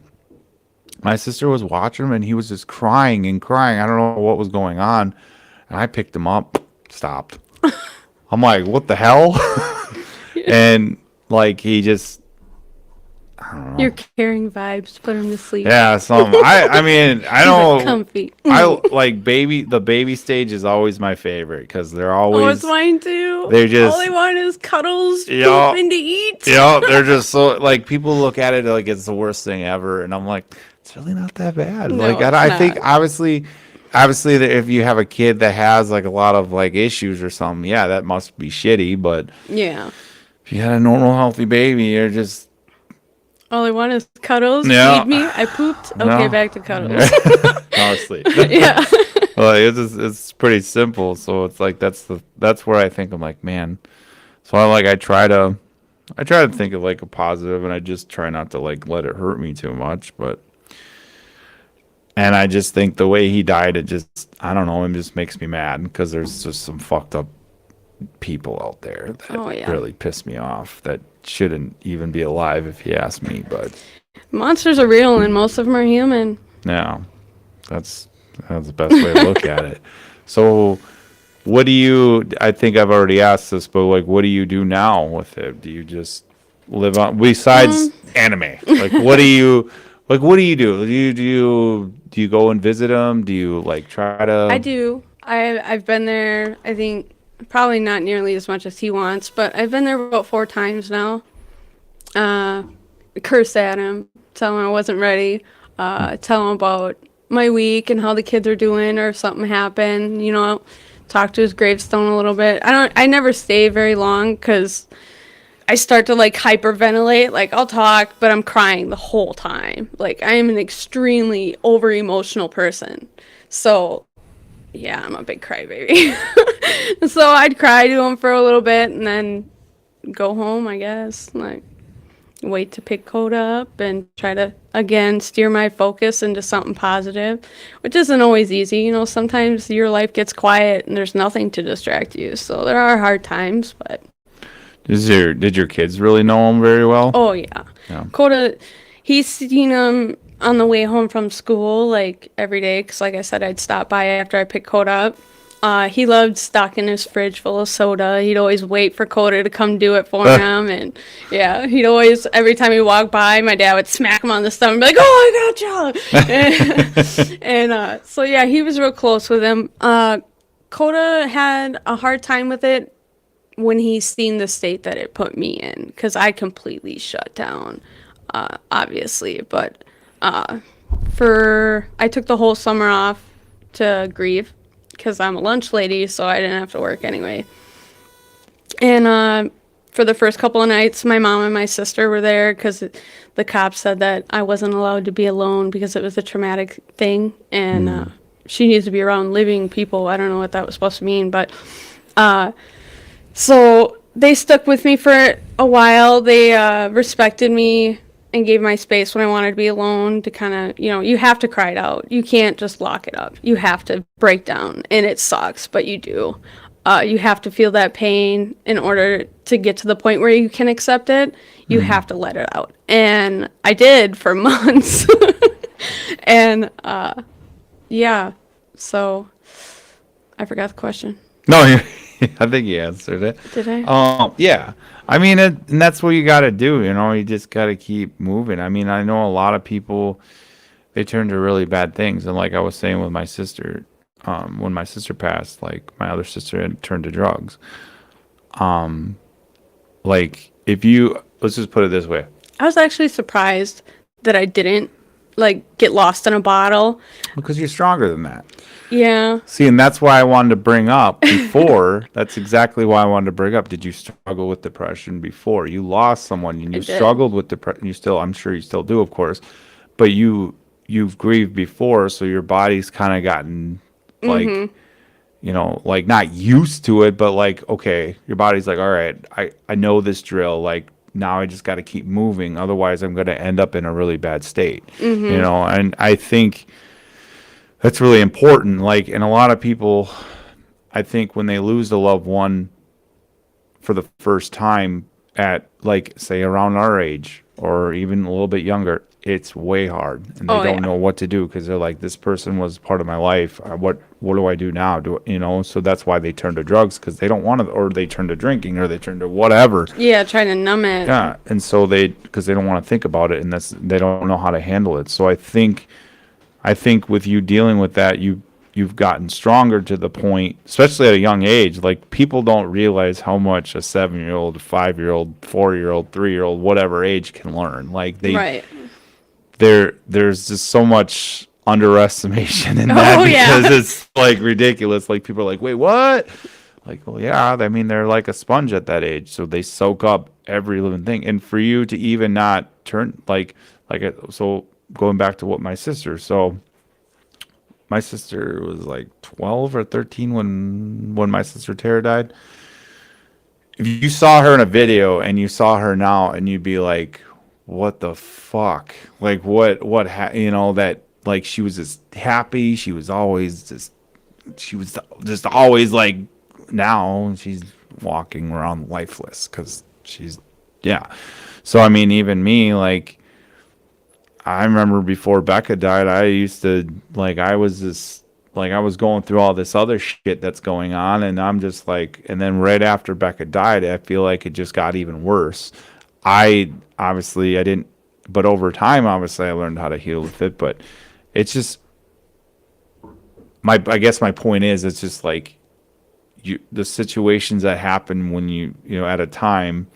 my sister was watching him, and he was just crying and crying. I don't know what was going on, and I picked him up, stopped. I'm like, what the hell? And like he just, I don't know. You're carrying vibes. Put him to sleep. Yeah, something. I mean, I He's don't. like, comfy. I like the baby stage is always my favorite because they're Oh, always. it's mine too. They're just. All they want is cuddles, Yeah. poop, and to eat. Yeah, they're just so like people look at it like it's the worst thing ever, and I'm like, it's really not that bad. No, Like it's I think not. obviously that if you have a kid that has like a lot of like issues or something, yeah, that must be shitty. But Yeah. if you had a normal healthy baby, you're just All they want is cuddles. Yeah. Feed me. I pooped. Okay, No. back to cuddles. honestly. Yeah. Well, it's pretty simple. So it's like that's where I think I'm like, man. So I try to think of like a positive, and I just try not to like let it hurt me too much. And I just think the way he died, it just, I don't know, it just makes me mad because there's just some fucked up people out there that Oh, yeah. really piss me off that shouldn't even be alive if you ask me. But Monsters are real, and most of them are human. yeah, that's the best way to look at it. So what do you, I think I've already asked this, but like, what do you do now with it? Do you just live on, besides anime? Like, what do you do? Do you go and visit them? Do you like try to? I do. I've been there. I think probably not nearly as much as he wants, but I've been there about 4 times now. Curse at him, tell him I wasn't ready. Tell him about my week and how the kids are doing, or if something happened. Talk to his gravestone a little bit. I never stay very long because I start to like hyperventilate. Like I'll talk, but I'm crying the whole time. Like I am an extremely over emotional person. So yeah, I'm a big crybaby. So I'd cry to him for a little bit and then go home, I guess. Like wait to pick Coda up and try to again steer my focus into something positive, which isn't always easy. Sometimes your life gets quiet and there's nothing to distract you. So there are hard times, but Did your kids really know him very well? oh yeah. Yeah. Coda, he's seen him on the way home from school like every day because like I said, I'd stop by after I picked Coda up. He loved stocking his fridge full of soda. He'd always wait for Coda to come do it for him. And yeah, he'd always, every time he walked by, my dad would smack him on the stomach and be like, oh, I got you. And so yeah, he was real close with him. Coda had a hard time with it when he seen the state that it put me in, because I completely shut down, obviously. But I took the whole summer off to grieve because I'm a lunch lady, so I didn't have to work anyway. And for the first couple of nights, my mom and my sister were there because the cops said that I wasn't allowed to be alone because it was a traumatic thing, and she needs to be around living people. I don't know what that was supposed to mean, but so they stuck with me for a while. They respected me and gave my space when I wanted to be alone to kind of, you have to cry it out. You can't just lock it up. You have to break down, and it sucks, but you do. You have to feel that pain in order to get to the point where you can accept it. You have to let it out. And I did for months. And yeah, so I forgot the question. No, I think you answered it. Did I? Yeah. I mean, and that's what you got to do. You just got to keep moving. I mean, I know a lot of people, they turn to really bad things. And like I was saying with my sister, when my sister passed, like my other sister had turned to drugs. Like let's just put it this way. I was actually surprised that I didn't like get lost in a bottle. Because you're stronger than that. Yeah. See, and that's why I wanted to bring up before. That's exactly why I wanted to bring up. Did you struggle with depression before? You lost someone and you struggled with depression. I'm sure you still do, of course. But you've grieved before, so your body's kind of gotten like, like not used to it, but like, okay, your body's like, all right, I know this drill. Like, now I just got to keep moving. Otherwise, I'm going to end up in a really bad state, and I think that's really important. Like, and a lot of people, I think when they lose a loved one for the first time at like, say around our age or even a little bit younger, it's way hard and they don't know what to do because they're like, this person was part of my life. What do I do now? So that's why they turn to drugs because they don't want to, or they turn to drinking or they turn to whatever. Yeah, trying to numb it. Yeah, and so because they don't want to think about it and they don't know how to handle it. So I think with you dealing with that, you've gotten stronger to the point, especially at a young age. Like people don't realize how much a 7-year-old, a 5-year-old, 4-year-old, 3-year-old, whatever age can learn. Like there's just so much underestimation in that because it's like ridiculous. Like people are like, wait, what? Like, well, yeah, I mean, they're like a sponge at that age, so they soak up every living thing. And for you to even not turn so going back to what my sister was like 12 or 13 when my sister Tara died. If you saw her in a video and you saw her now and you'd be like, what the fuck? Like that, like she was just happy. She was just always like, now she's walking around lifeless because so I mean, even me, like I remember before Becca died, I used to like, I was going through all this other shit that's going on, and I'm just like, and then right after Becca died, I feel like it just got even worse. I didn't, but over time, obviously I learned how to heal with it, but it's just I guess my point is, it's just like the situations that happen when you at a time,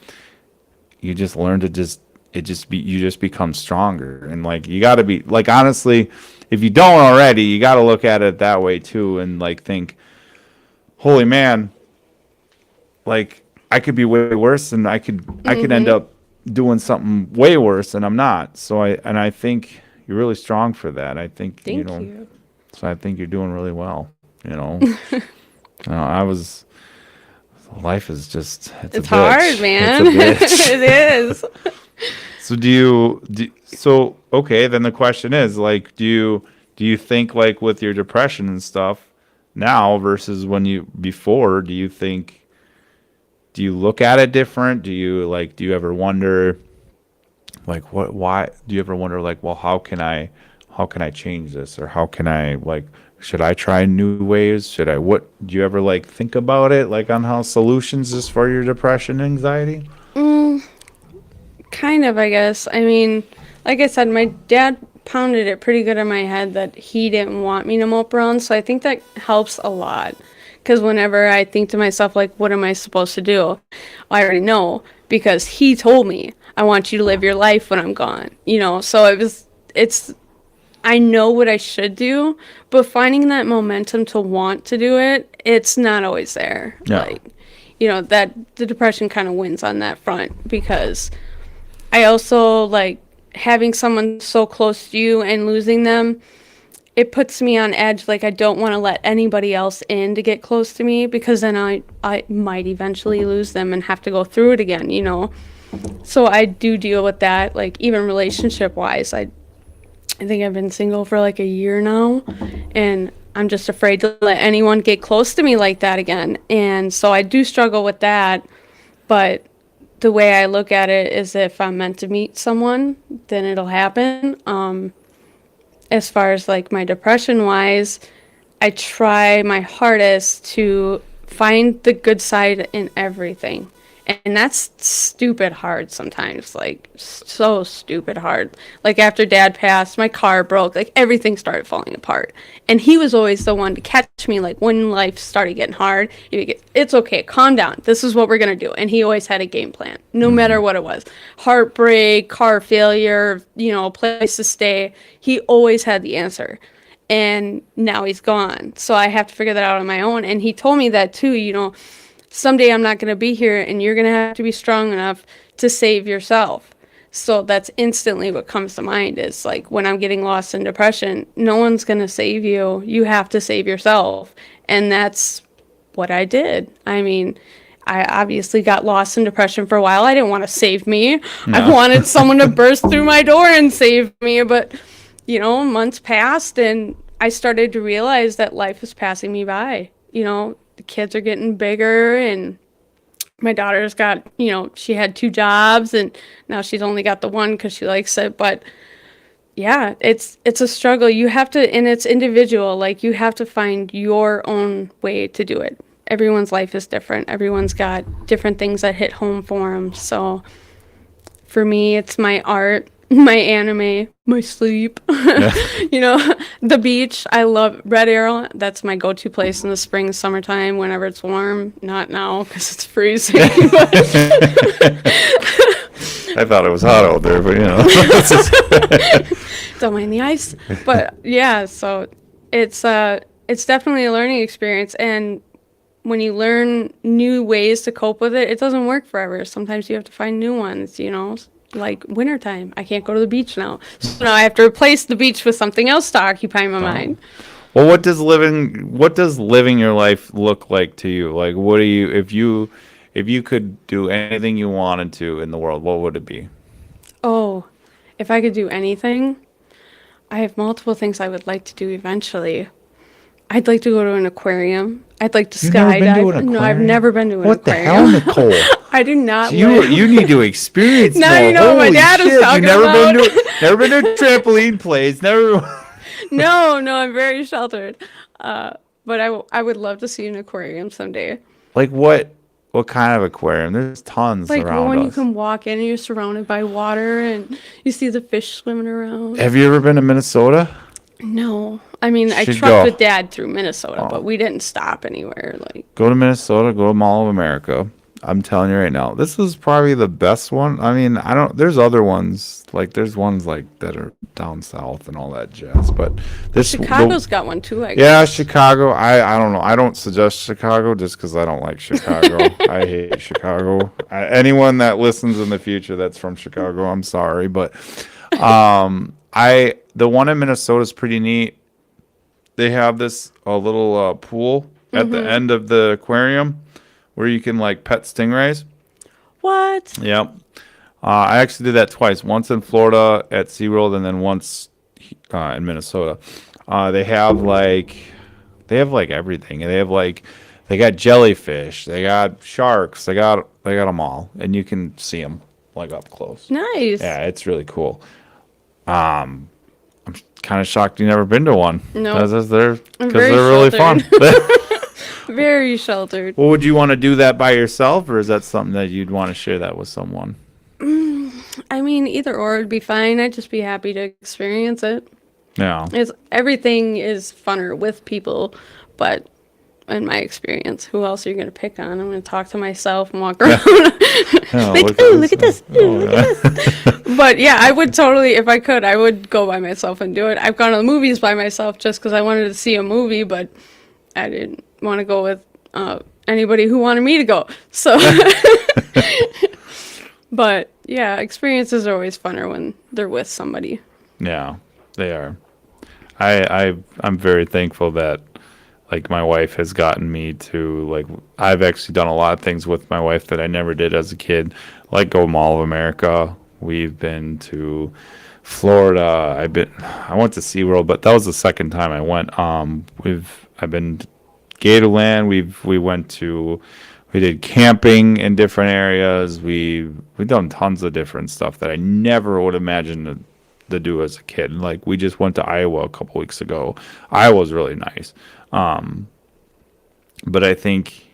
you just learn to you just become stronger. And like, you got to be like, honestly, if you don't already, you got to look at it that way too. And like, think, holy man, like I could be way worse and I could end up doing something way worse and I'm not. So I think you're really strong for that. I think, Thank you. So I think you're doing really well, life is just, it's a hard, bitch. man. It's a bitch. It is. So okay, then the question is like, do you think like with your depression and stuff now versus before, do you look at it different? Do you ever wonder like why do you ever wonder like, well, how can I change this, or how can I, like, should I try new ways? Do you ever like think about it, like on how solutions is for your depression, anxiety? Kind of, I guess. I mean, like I said, my dad pounded it pretty good in my head that he didn't want me to mope around, so I think that helps a lot. Because whenever I think to myself, like, what am I supposed to do? Well, I already know, because he told me, I want you to live your life when I'm gone. So I know what I should do, but finding that momentum to want to do it, it's not always there. Yeah. Like, that the depression kind of wins on that front, because I also, like, having someone so close to you and losing them, it puts me on edge. Like, I don't want to let anybody else in to get close to me, because then I might eventually lose them and have to go through it again, you know? So I do deal with that, like, even relationship wise. I think I've been single for like a year now, and I'm just afraid to let anyone get close to me like that again. And so I do struggle with that, but the way I look at it is, if I'm meant to meet someone, then it'll happen. As far as like my depression wise, I try my hardest to find the good side in everything. And that's stupid hard sometimes, like so stupid hard. Like after Dad passed, my car broke, like everything started falling apart. And he was always the one to catch me, like when life started getting hard. It's okay, calm down. This is what we're gonna do. And he always had a game plan, no matter what it was. Heartbreak, car failure, you know, place to stay. He always had the answer. And now he's gone. So I have to figure that out on my own. And he told me that too, you know, someday I'm not going to be here, and you're going to have to be strong enough to save yourself. So that's instantly what comes to mind, is like when I'm getting lost in depression, no one's going to save you. You have to save yourself. And that's what I did. I mean, I obviously got lost in depression for a while. I didn't want to save me. No. I wanted someone to burst through my door and save me. But, you know, months passed, and I started to realize that life was passing me by. You know, the kids are getting bigger, and my daughter's got, you know, she had 2 jobs, and now she's only got the one because she likes it. But yeah, it's a struggle. You have to, and it's individual. Like, you have to find your own way to do it. Everyone's life is different. Everyone's got different things that hit home for them. So for me, it's my art, my anime, my sleep, you know, the beach. I love Red Arrow. That's my go-to place in the spring, summertime, whenever it's warm. Not now because it's freezing. But I thought it was hot out there, but you know. Don't mind the ice. But yeah, so it's definitely a learning experience. And when you learn new ways to cope with it, it doesn't work forever. Sometimes you have to find new ones, you know. Like wintertime, I can't go to the beach now. So now I have to replace the beach with something else to occupy my mind. Well, what does living your life look like to you? Like, what do you, if you could do anything you wanted to in the world, what would it be? Oh, if I could do anything, I have multiple things I would like to do eventually. I'd like to go to an aquarium. I'd like to skydive. No, I've never been to an aquarium. What the hell, Nicole? I do not. So you need to experience. Now you know what my dad was talking about. Never been to a trampoline place. Never. No, I'm very sheltered. But I would love to see an aquarium someday. Like what? What kind of aquarium? There's tons like around when us. You can walk in and you're surrounded by water and you see the fish swimming around. Have you ever been to Minnesota? No. I mean, I trucked with Dad through Minnesota, but we didn't stop anywhere. Like, go to Minnesota, go to Mall of America. I'm telling you right now, this is probably the best one. I mean, there's other ones, like there's ones like that are down south and all that jazz, but Chicago's got one too, I guess. Yeah, Chicago. I don't know. I don't suggest Chicago just because I don't like Chicago. I hate Chicago. Anyone that listens in the future that's from Chicago, I'm sorry, but the one in Minnesota is pretty neat. They have this little pool at the end of the aquarium where you can like pet stingrays. What? Yep. I actually did that twice. Once in Florida at SeaWorld and then once in Minnesota. They have like everything. They got jellyfish, they got sharks, they got them all, and you can see them like up close. Nice. Yeah, it's really cool. I'm kind of shocked you never been to one. No, because they're really fun. Very sheltered. Well, would you want to do that by yourself, or is that something that you'd want to share that with someone? I mean, either or would be fine. I'd just be happy to experience it. Yeah. Everything is funner with people, but in my experience, who else are you going to pick on? I'm going to talk to myself and walk around. Look at this. Look at this. But yeah, I would totally, if I could, I would go by myself and do it. I've gone to the movies by myself just because I wanted to see a movie, but I didn't want to go with anybody who wanted me to go. So, but yeah, experiences are always funner when they're with somebody. Yeah, they are. I'm very thankful that like my wife has gotten me to like I've actually done a lot of things with my wife that I never did as a kid, like go Mall of America. We've been to Florida. I went to SeaWorld, but that was the second time I went. I've been to Gatorland. We did camping in different areas. We've done tons of different stuff that I never would imagine to do as a kid. Like we just went to Iowa a couple weeks ago. Iowa was really nice. But I think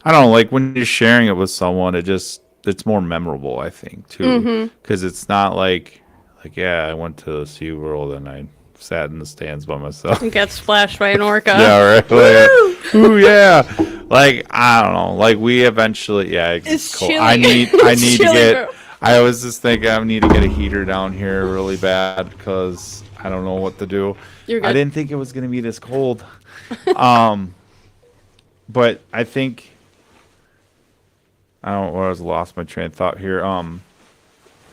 I don't know, like when you're sharing it with someone, it's more memorable, I think, too. Because it's not like yeah, I went to SeaWorld and I sat in the stands by myself. You got splashed by an orca. Yeah, right. Like, ooh, yeah. Like I don't know. Like we eventually, yeah. It's cold. chilly. I need It's to chilly, get. bro. I was just thinking I need to get a heater down here really bad because I don't know what to do. You're I good. didn't think it was gonna be this cold. Um, but I think I don't. Well, I was lost my train of thought here. I don't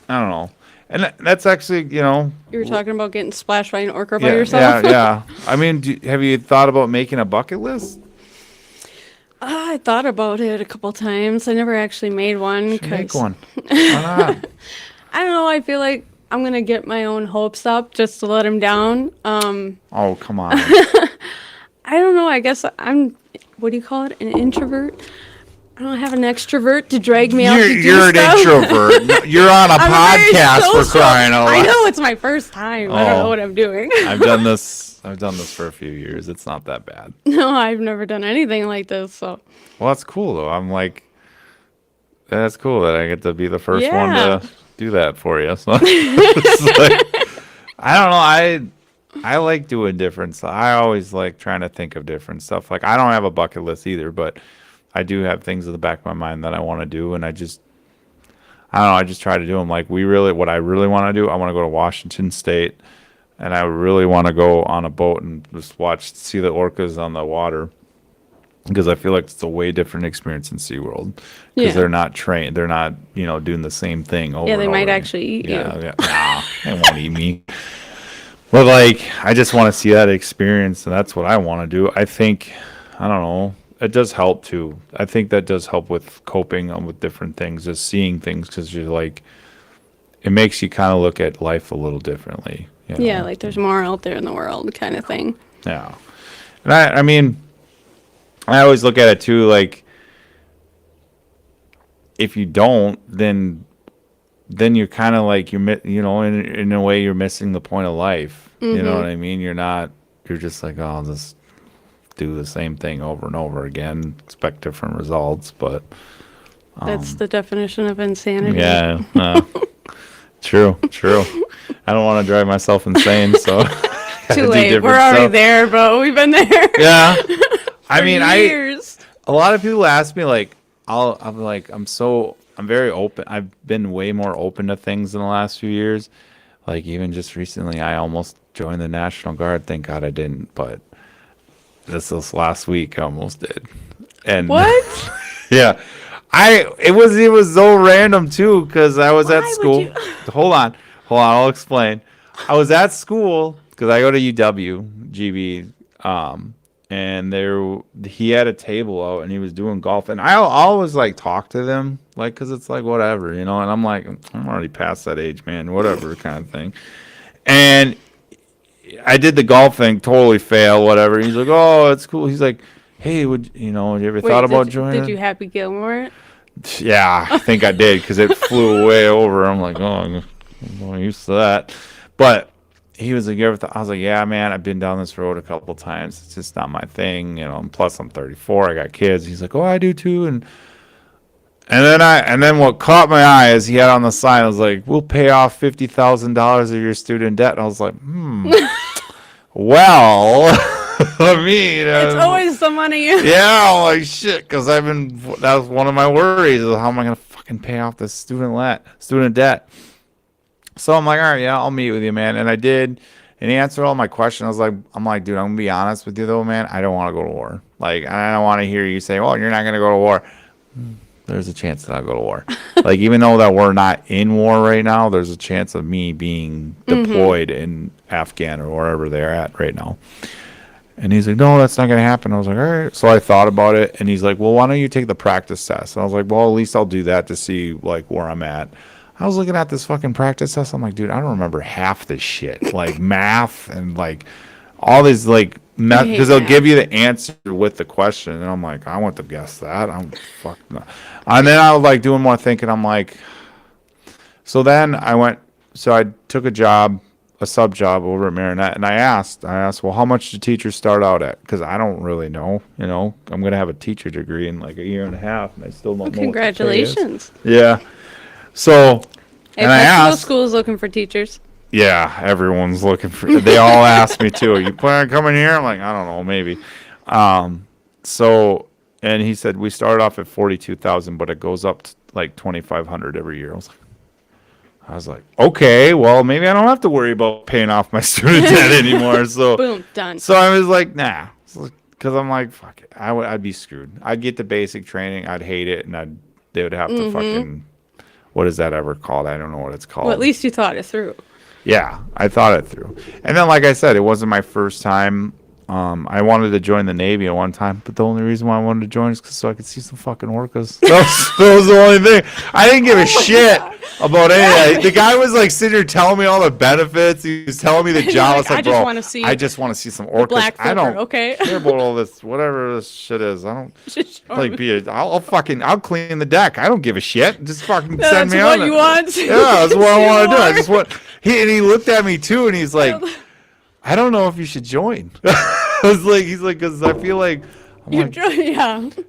know. And that's actually, You were talking about getting splashed by an orca by yeah, yourself. yeah. I mean, have you thought about making a bucket list? I thought about it a couple times. I never actually made one Should make 'cause one. Why not? I don't know. I feel like I'm gonna get my own hopes up just to let him down. Oh, come on. I don't know. I guess I'm. What do you call it? An introvert. I don't have an extrovert to drag me out to do You're an stuff. introvert. No, you're on a I'm very podcast for social. crying out I loud. know it's my first time. I don't Oh. know what I'm doing. I've done this for a few years. It's not that bad. No, I've never done anything like this. So Well, that's cool though. I'm like, that's cool that I get to be the first one Yeah. to do that for you. So it's like, I don't know. I like doing different stuff. I always like trying to think of different stuff. Like I don't have a bucket list either, but I do have things in the back of my mind that I want to do, and I don't know. I just try to do them. Like what I really want to do, I want to go to Washington State, and I really want to go on a boat and just see the orcas on the water, because I feel like it's a way different experience in SeaWorld, because Yeah. they're not trained, they're not doing the same thing over. yeah, they and might over again. actually eat Yeah, you. yeah. Nah, they won't eat me. But like, I just want to see that experience, and that's what I want to do. I think, I don't know. It does help too. I think that does help with coping with different things, just seeing things, because you're like, it makes you kind of look at life a little differently. Yeah, like there's more out there in the world, kind of thing. Yeah. And I mean, I always look at it too, like, if you don't, then you're kind of like, in a way, you're missing the point of life. You know what I mean? You're just like, oh, I'll just do the same thing over and over again, expect different results, but That's the definition of insanity. yeah, true. I don't want to drive myself insane, so Too do late. different We're already stuff. there, bro. We've been there. Yeah. I for mean, years. a lot of people ask me like, I'm very open. I've been way more open to things in the last few years. Like even just recently, I almost joined the National Guard. Thank God I didn't, but this last week I almost did. And What? yeah, it was so random too, because I was Why at would school. you- Hold on, I'll explain. I was at school because I go to UW GB, and he had a table out and he was doing golf, and I always like talk to them, like, because it's like whatever, and I'm like, I'm already past that age, man, whatever kind of thing. And I did the golf thing, totally fail, whatever. He's like, oh, it's cool. He's like, hey, would you ever Wait, thought about joining? Did you Happy Gilmore it? Yeah, I think I did, because it flew way over. I'm like, oh, I'm used to that. But he was like, I was like, yeah, man, I've been down this road a couple times. It's just not my thing, and plus I'm 34. I got kids. He's like, oh, I do too. And then what caught my eye is he had on the sign, it was like, we'll pay off $50,000 of your student debt. And I was like, well, I mean, It's always the money. yeah, I'm like shit, because that was one of my worries, is how am I gonna fucking pay off this student debt? So I'm like, all right, yeah, I'll meet with you, man. And I did, and he answered all my questions. I'm like, dude, I'm gonna be honest with you though, man. I don't want to go to war. Like, I don't want to hear you say, well, you're not gonna go to war. there's a chance that I'll go to war. Like, even though that we're not in war right now, there's a chance of me being deployed in Afghan or wherever they're at right now. And he's like, no, that's not going to happen. I was like, all right. So I thought about it, and he's like, well, why don't you take the practice test? And I was like, well, at least I'll do that to see, like, where I'm at. I was looking at this fucking practice test. I'm like, dude, I don't remember half this shit. Like, math and, like, all these, like, because they'll give you the answer with the question. And I'm like, I want to guess that. I'm fuck no. And then I was, like, doing more thinking. I'm like, so then I took a sub job over at Marinette, and I asked, well, how much do teachers start out at? Because I don't really know. You know, I'm gonna have a teacher degree in like a year and a half, and I still don't know. Congratulations! What the pay is. Yeah. So, hey, and I asked. School's looking for teachers. Yeah, everyone's looking for. They all ask me too. Are you planning on coming here? I'm like, I don't know, maybe. So, and he said we started off at 42,000, but it goes up to like 2,500 every year. I was like, okay, well, maybe I don't have to worry about paying off my student debt anymore. So, boom, done. So I was like, nah, because I'm like, fuck it, I'd be screwed. I'd get the basic training, I'd hate it, and they would have to fucking, what is that ever called? I don't know what it's called. Well, at least you thought it through. Yeah, I thought it through. And then, like I said, it wasn't my first time. I wanted to join the Navy at one time, but the only reason why I wanted to join is so I could see some fucking orcas. That was the only thing. I didn't give a shit about any of that. The guy was like sitting here telling me all the benefits. He was telling me the job. Like, I just want to see some orcas. Black I don't care about all this, whatever this shit is. I don't like I'll clean the deck. I don't give a shit. Just fucking send me on it. That's what you want. Yeah, that's what I want to do. I just want. He looked at me too, and he's like, I don't know if you should join. He's like, because I feel like. Yeah.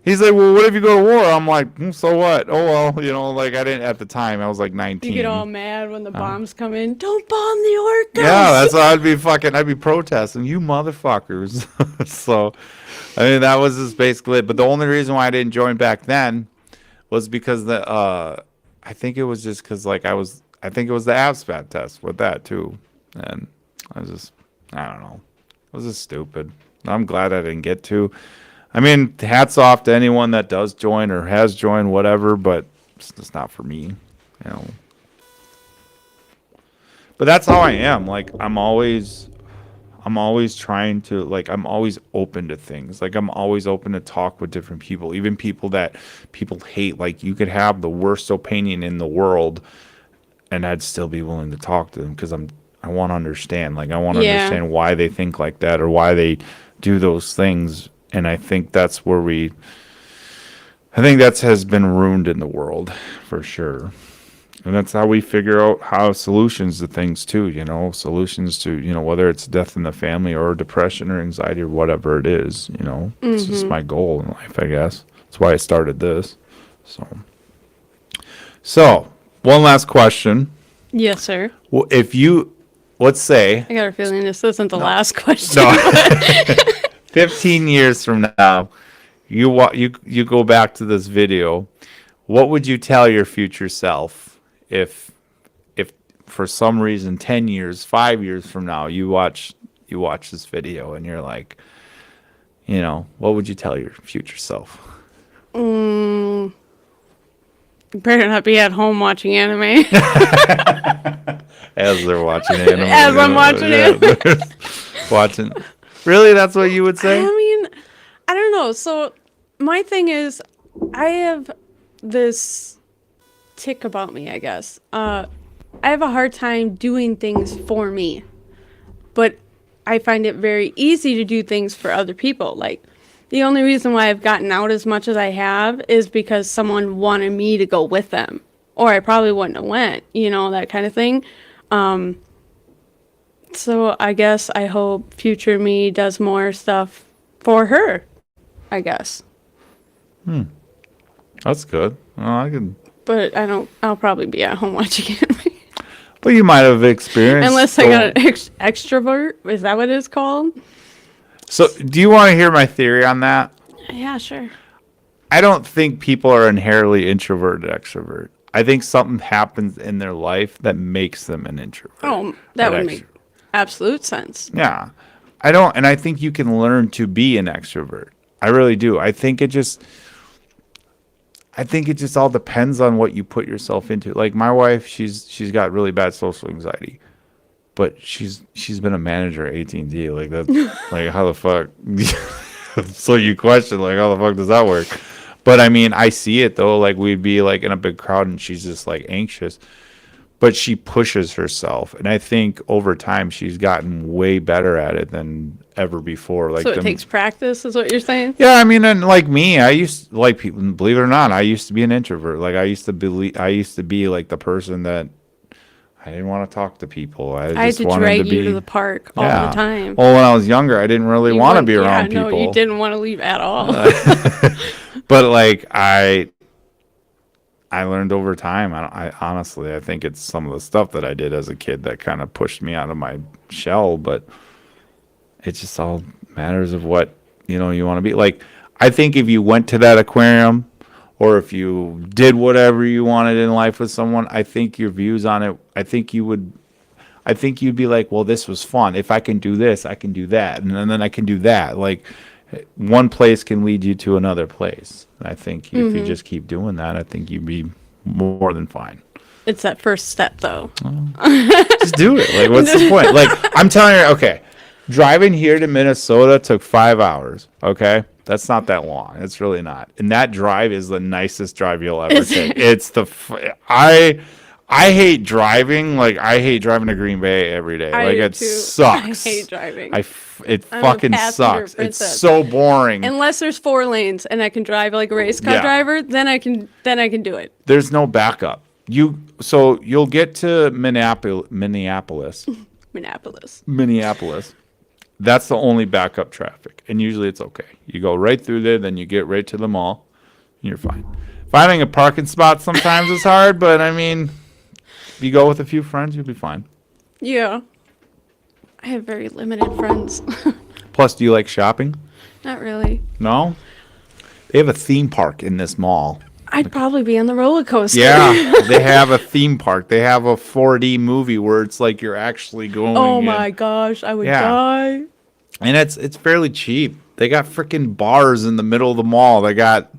He's like, well, what if you go to war? I'm like, so what? Oh, well, like I didn't at the time. I was like 19. You get all mad when the bombs come in. Don't bomb the orcas. Yeah, that's why I'd be protesting, you motherfuckers. So, I mean, that was just basically it. But the only reason why I didn't join back then was because I think it was just because, like, I think it was the ABSPAT test with that, too. And I don't know. It was just stupid. I'm glad I didn't get to. I mean, hats off to anyone that does join or has joined, whatever, but it's just not for me, But that's how I am. Like, I'm always trying to, like, I'm always open to things. Like, I'm always open to talk with different people, even people that people hate. Like, you could have the worst opinion in the world, and I'd still be willing to talk to them because I want to understand. Like, I want to understand why they think like that or why they do those things. And I think that's where that has been ruined in the world for sure. And that's how we figure out how solutions to things too, solutions to, whether it's death in the family or depression or anxiety or whatever it is, it's just my goal in life, I guess. That's why I started this. So one last question. Yes, sir. Well, let's say. I got a feeling this isn't the last question. No. 15 years from now, you go back to this video. What would you tell your future self if for some reason 10 years, 5 years from now you watch this video and you're like, what would you tell your future self? You better not be at home watching anime. As they're watching anime. As I'm watching anime. Watching. Really? That's what you would say? I mean, I don't know. So my thing is, I have this tick about me, I guess. I have a hard time doing things for me, but I find it very easy to do things for other people. Like, the only reason why I've gotten out as much as I have is because someone wanted me to go with them, or I probably wouldn't have went, that kind of thing. So I guess I hope future me does more stuff for her, I guess. That's good. Well, But I'll probably be at home watching anime. But you might have experienced. Unless I got an extrovert. Is that what it's called? So do you want to hear my theory on that? Yeah, sure. I don't think people are inherently introverted extrovert. I think something happens in their life that makes them an introvert. Oh, that would make absolute sense. Yeah. And I think you can learn to be an extrovert. I really do. I think I think it just all depends on what you put yourself into. Like my wife, she's got really bad social anxiety, but she's been a manager at AT&T. Like that, like how the fuck? So you question like how the fuck does that work? But I mean, I see it though. Like we'd be like in a big crowd and she's just like anxious, but she pushes herself, and I think over time she's gotten way better at it than ever before. Like So it takes practice, is what you're saying? yeah, I mean, and like me, I used like people. Believe it or not, I used to be an introvert. Like I used to be like the person that I didn't want to talk to people. I I had just to wanted drag to you be to the park all yeah. the time. Well, when I was younger, I didn't really You want to wouldn't- be around yeah, people. No, you didn't want to leave at all. But like I learned over time. I honestly, I think it's some of the stuff that I did as a kid that kind of pushed me out of my shell. But it just all matters of what you want to be. Like I think if you went to that aquarium, or if you did whatever you wanted in life with someone, I think your views on it. I think you'd be like, well, this was fun. If I can do this, I can do that, and then I can do that. Like one place can lead you to another place. And I think if you just keep doing that, I think you'd be more than fine. It's that first step, though. Just do it. Like, what's the point? Like, I'm telling you, okay, driving here to Minnesota took 5 hours. Okay, that's not that long. It's really not. And that drive is the nicest drive you'll ever take. It's I hate driving. Like, I hate driving to Green Bay every day. I Like, do it too. sucks. I hate driving. It I'm a fucking passenger sucks. princess. It's so boring. Unless there's 4 lanes and I can drive like a race car Yeah. driver, then I can do it. There's no backup. You'll get to Minneapolis. That's the only backup traffic, and usually it's okay. You go right through there, then you get right to the mall, and you're fine. Finding a parking spot sometimes is hard, but I mean, if you go with a few friends, you'll be fine. Yeah. I have very limited friends. Plus, do you like shopping? Not really. No? They have a theme park in this mall. I'd probably be on the roller coaster. Yeah, they have a theme park. They have a 4D movie where it's like you're actually going. Oh in. my gosh, I would Yeah. die. And it's fairly cheap. They got freaking bars in the middle of the mall. They got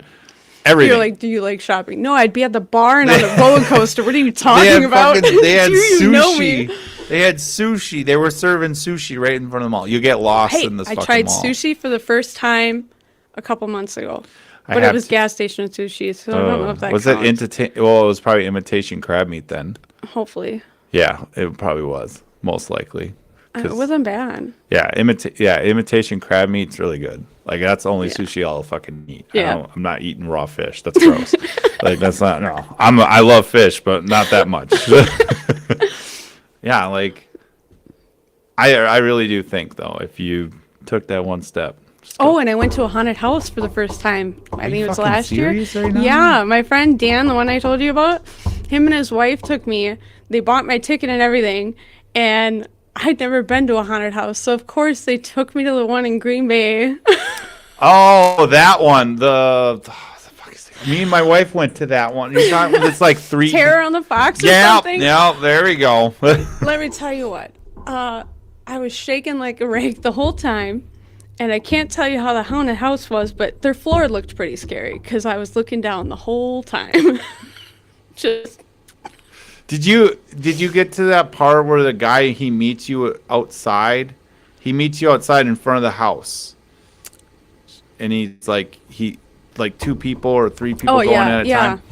everything. You're like, do you like shopping? No, I'd be at the bar and on the roller coaster. What are you they talking had about? they had Do you know me? sushi. They had sushi. They were serving sushi right in front of the mall. You get lost Hey, in this I fucking tried mall. sushi for the first time a couple months ago. I But it have was to- gas station sushi, so I don't know if that was counts. it well, it was probably imitation crab meat then. Hopefully. Yeah, it probably was. Most likely. It 'Cause- wasn't bad. Yeah, imitation crab meat's really good. Like that's the only Yeah. sushi I'll fucking eat. Yeah. I'm not eating raw fish. That's gross. Like that's not no. I love fish, but not that much. Yeah, like I really do think though, if you took that one step. just go. Oh, and I went to a haunted house for the first time. I think you it was fucking last year. serious right now? Yeah, my friend Dan, the one I told you about, him and his wife took me. They bought my ticket and everything, and I'd never been to a haunted house, so of course they took me to the one in Green Bay. Oh, that one. The fuck is it? Me and my wife went to that one. You're talking, it's like 3. Terror on the Fox or Yeah, something. yeah. There we go. Let me tell you what. I was shaking like a rake the whole time, and I can't tell you how the haunted house was, but their floor looked pretty scary because I was looking down the whole time. Just Did you get to that part where the guy he meets you outside? He meets you outside in front of the house, and he's like 2 people or 3 people going at a time.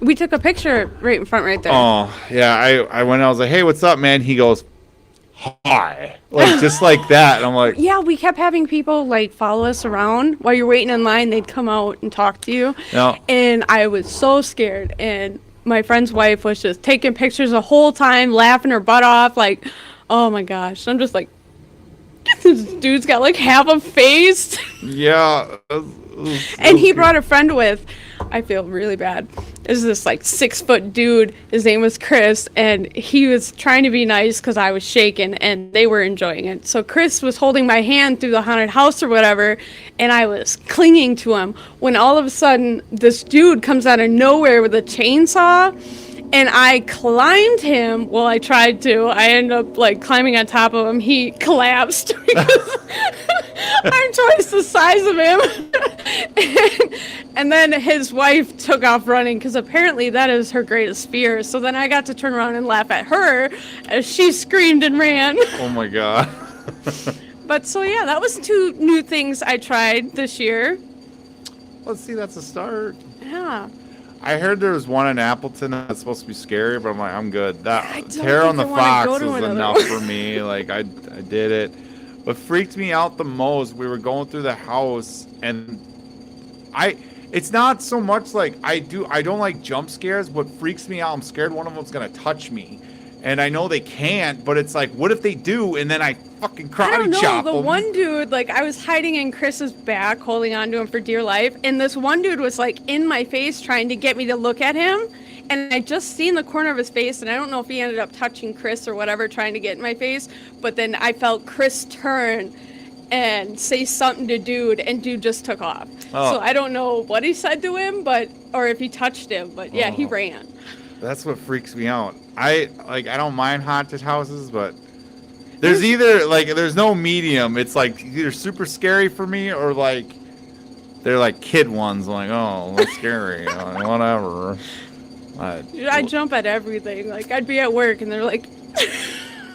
We took a picture right in front, right there. Oh yeah, I went. I was like, hey, what's up, man? He goes, hi, like just like that. And I'm like, Yeah, we kept having people like follow us around while you're waiting in line. They'd come out and talk to you, no. and I was so scared. And my friend's wife was just taking pictures the whole time, laughing her butt off. Like, oh my gosh, I'm just like, this dude's got like half a face. Yeah. And he brought a friend with. I feel really bad. There's this like 6-foot dude. His name was Chris, and he was trying to be nice because I was shaking, and they were enjoying it. So Chris was holding my hand through the haunted house or whatever, and I was clinging to him when all of a sudden this dude comes out of nowhere with a chainsaw. And I climbed him. Well, I tried to. I ended up like climbing on top of him. He collapsed because I'm twice the size of him. And then his wife took off running because apparently that is her greatest fear. So then I got to turn around and laugh at her as she screamed and ran. Oh my god. But so yeah, that was 2 new things I tried this year. Let's see, that's a start. Yeah. I heard there was one in Appleton that's supposed to be scary, but I'm like, I'm good. I That don't Terror on think the I wanna Fox go to was another enough one. for me. Like I did it. What freaked me out the most, we were going through the house, and it's not so much like I don't like jump scares. What freaks me out, I'm scared one of them's gonna touch me, and I know they can't, but it's like, what if they do, and then I fucking I karate don't know. chop The them? one dude, like, I was hiding in Chris's back, holding on to him for dear life, and this one dude was like in my face, trying to get me to look at him. And I just seen the corner of his face, and I don't know if he ended up touching Chris or whatever, trying to get in my face. But then I felt Chris turn and say something to dude, and dude just took off. Oh. So I don't know what he said to him, or if he touched him. But yeah, he ran. That's what freaks me out. I don't mind haunted houses, but there's either there's no medium. It's like either super scary for me or like they're like kid ones. Like, oh, that's scary. Like, whatever. Dude, I jump at everything. Like, I'd be at work, and they're like...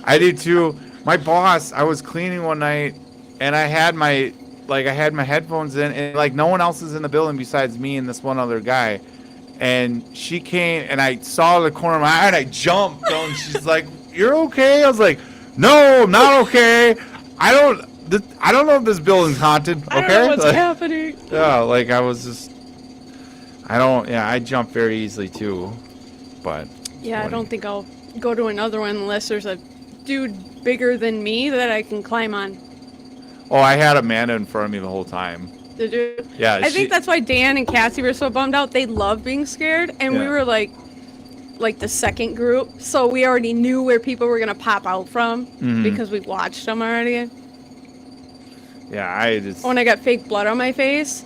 I did too. My boss, I was cleaning one night, and I had my headphones in, and like no one else is in the building besides me and this one other guy. And she came, and I saw the corner of my eye, and I jumped. And she's like, "You're okay?" I was like, "No, I'm not okay. I don't know if this building's haunted. Okay, I don't know what's happening." Yeah, like I was just. I jump very easily too, but. Yeah, I don't think I'll go to another one unless there's a dude bigger than me that I can climb on. Oh, I had Amanda in front of me the whole time. Did you? Yeah, I think that's why Dan and Cassie were so bummed out. They love being scared, and we Yeah. were like the second group, so we already knew where people were gonna pop out from because we watched them already. Yeah, I just. When I got fake blood on my face.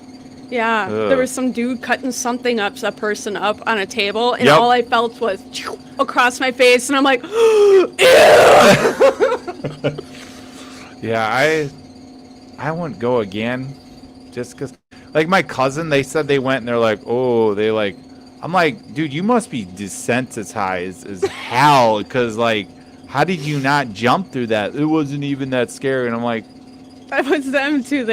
Yeah, Ugh. there was some dude cutting something up, a person up on a table, and Yep. all I felt was across my face, and I'm like, ew! Yeah, I wouldn't go again, just because. Like my cousin, they said they went and they're like, oh, I'm like, dude, you must be desensitized as hell, because like, how did you not jump through that? It wasn't even that scary, and I'm like. That was them too.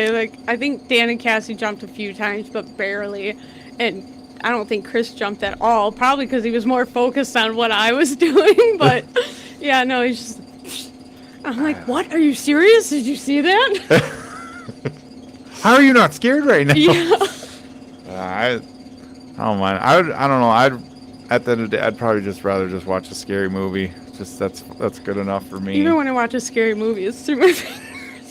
I think Dan and Cassie jumped a few times, but barely. And I don't think Chris jumped at all, probably because he was more focused on what I was doing. But yeah, no, he's just. I'm like, what? Are you serious? Did you see that? How are you not scared right now? Yeah. I don't mind. I don't know. At the end of the day, I'd probably just rather just watch a scary movie. Just that's good enough for me. Even when I watch a scary movie, it's through my fingers.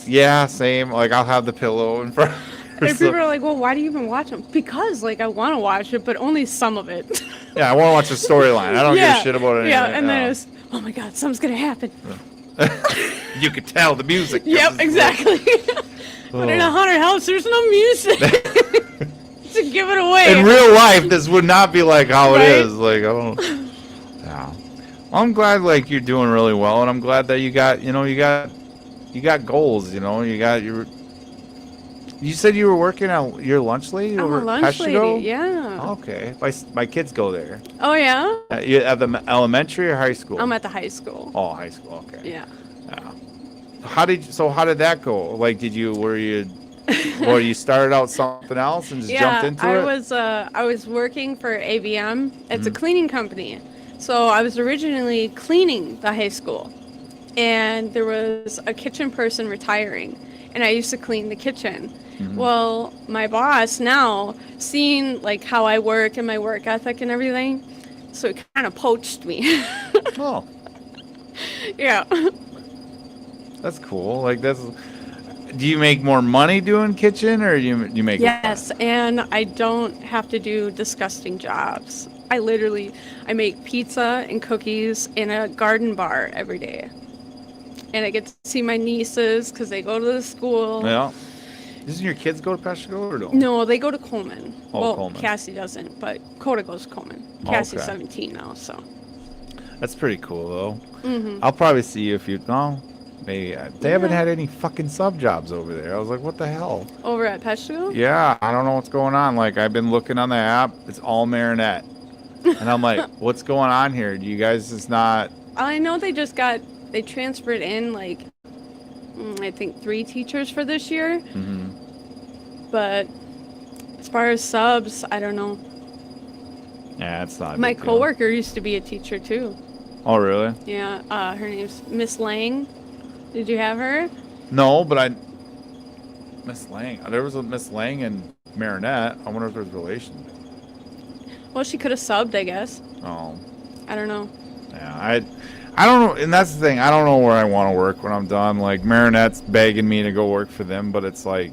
Yeah, same. Like I'll have the pillow in front. And people are like, well, why do you even watch them? Because I want to watch it, but only some of it. Yeah, I want to watch the storyline. I don't give a shit about anything. Yeah, and then it's, oh my god, something's gonna happen. You could tell the music. Yep, exactly. But in a haunted house, there's no music to give it away. In real life, this would not be like how Right? it is. Like I don't. Yeah. Well, I'm glad you're doing really well, and I'm glad that you got goals. You said you were working at your lunch lady I'm over a at lunch Peshtigo? lady, yeah. Okay. My kids go there. Oh, yeah? You at the elementary or high school? I'm at the high school. Oh, high school. Okay. Yeah. Yeah. How did that go? Like, were you started out something else and just jumped into it? I was working for ABM. It's a cleaning company. So I was originally cleaning the high school. And there was a kitchen person retiring. And I used to clean the kitchen. Well, my boss now, seeing how I work and my work ethic and everything, so it kind of poached me. Oh, Yeah. that's cool. Do you make more money doing kitchen, or do you make? Yes, and I don't have to do disgusting jobs. I make pizza and cookies in a garden bar every day. And I get to see my nieces because they go to the school. Yeah. Doesn't your kids go to Peshtigo or no? No, they go to Coleman. Oh, well, Coleman. Cassie doesn't, but Coda goes to Coleman. Oh, Cassie's okay. 17 now, so. That's pretty cool though. I'll probably see you if you. No, Maybe they haven't had any fucking sub jobs over there. I was like, what the hell? Over at Pet School? Yeah, I don't know what's going on. Like, I've been looking on the app. It's all Marinette. And I'm like, what's going on here? Do you guys just not... I know they transferred in, like, I think 3 teachers for this year. Mm-hmm. But as far as subs, I don't know. Yeah, it's not. My coworker used to be a teacher, too. Oh, really? Yeah, her name's Miss Lang. Did you have her? No, but Miss Lang. There was a Miss Lang in Marinette. I wonder if there's relation. Well, she could have subbed, I guess. Oh. I don't know. Yeah, I don't know, and that's the thing. I don't know where I want to work when I'm done. Like, Marinette's begging me to go work for them, but it's like...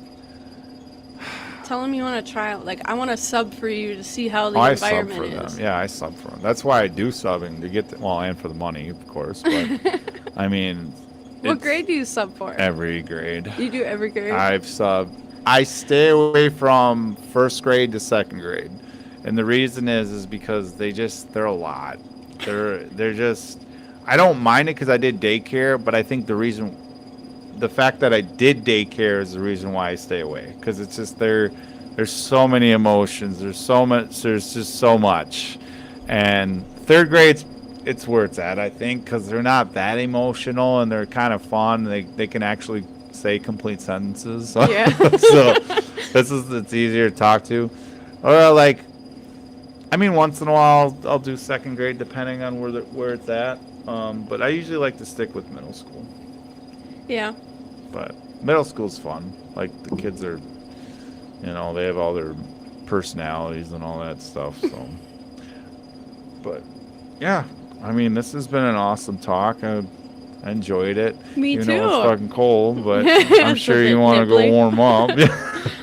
Tell them you want to try out. Like, I want to sub for you to see how the I sub environment for is. them. Yeah, I sub for them. That's why I do subbing, to get well, and for the money, of course. But, I mean... What grade do you sub for? Every grade. You do every grade? I've subbed. I stay away from first grade to second grade. And the reason is because they're a lot. They're just, I don't mind it because I did daycare, but I think the fact that I did daycare is the reason why I stay away. Because it's just, there's so many emotions. There's just so much. And third grade's, it's where it's at, I think, because they're not that emotional and they're kind of fun. They can actually say complete sentences. So, Yeah. So it's easier to talk to. Or like, I mean, once in a while I'll do second grade depending on where it's at. But I usually like to stick with middle school. Yeah. But middle school's fun. Like, the kids are, they have all their personalities and all that stuff. So, but yeah. I mean, this has been an awesome talk. I enjoyed it. Me Even too. though it's fucking cold, but I'm It's sure a you bit want to go nipply. warm up.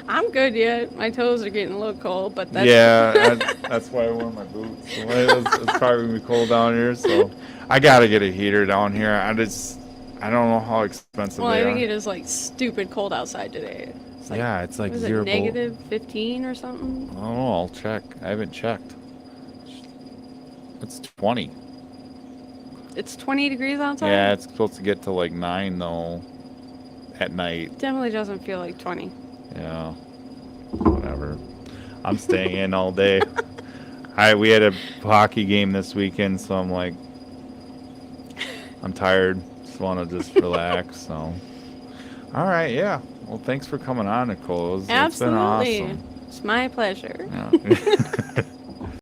I'm good yet. My toes are getting a little cold, but that's... Yeah, that's why I wear my boots. So it's probably gonna be cold down here, so I gotta get a heater down here. I don't know how expensive Well, they I are. think it is, like, stupid cold outside today. It's like, Yeah, it's like was it 0 negative 15 or something? I don't know. I'll check. I haven't checked. It's 20. It's 20 degrees outside? Yeah, it's supposed to get to like 9 though at night. Definitely doesn't feel like 20. Yeah. Whatever. I'm staying in all day. We had a hockey game this weekend, so I'm like, I'm tired. Just want to just relax. So, all right, yeah. Well, thanks for coming on, Nicole. It's been Absolutely. awesome. It's my pleasure. Yeah.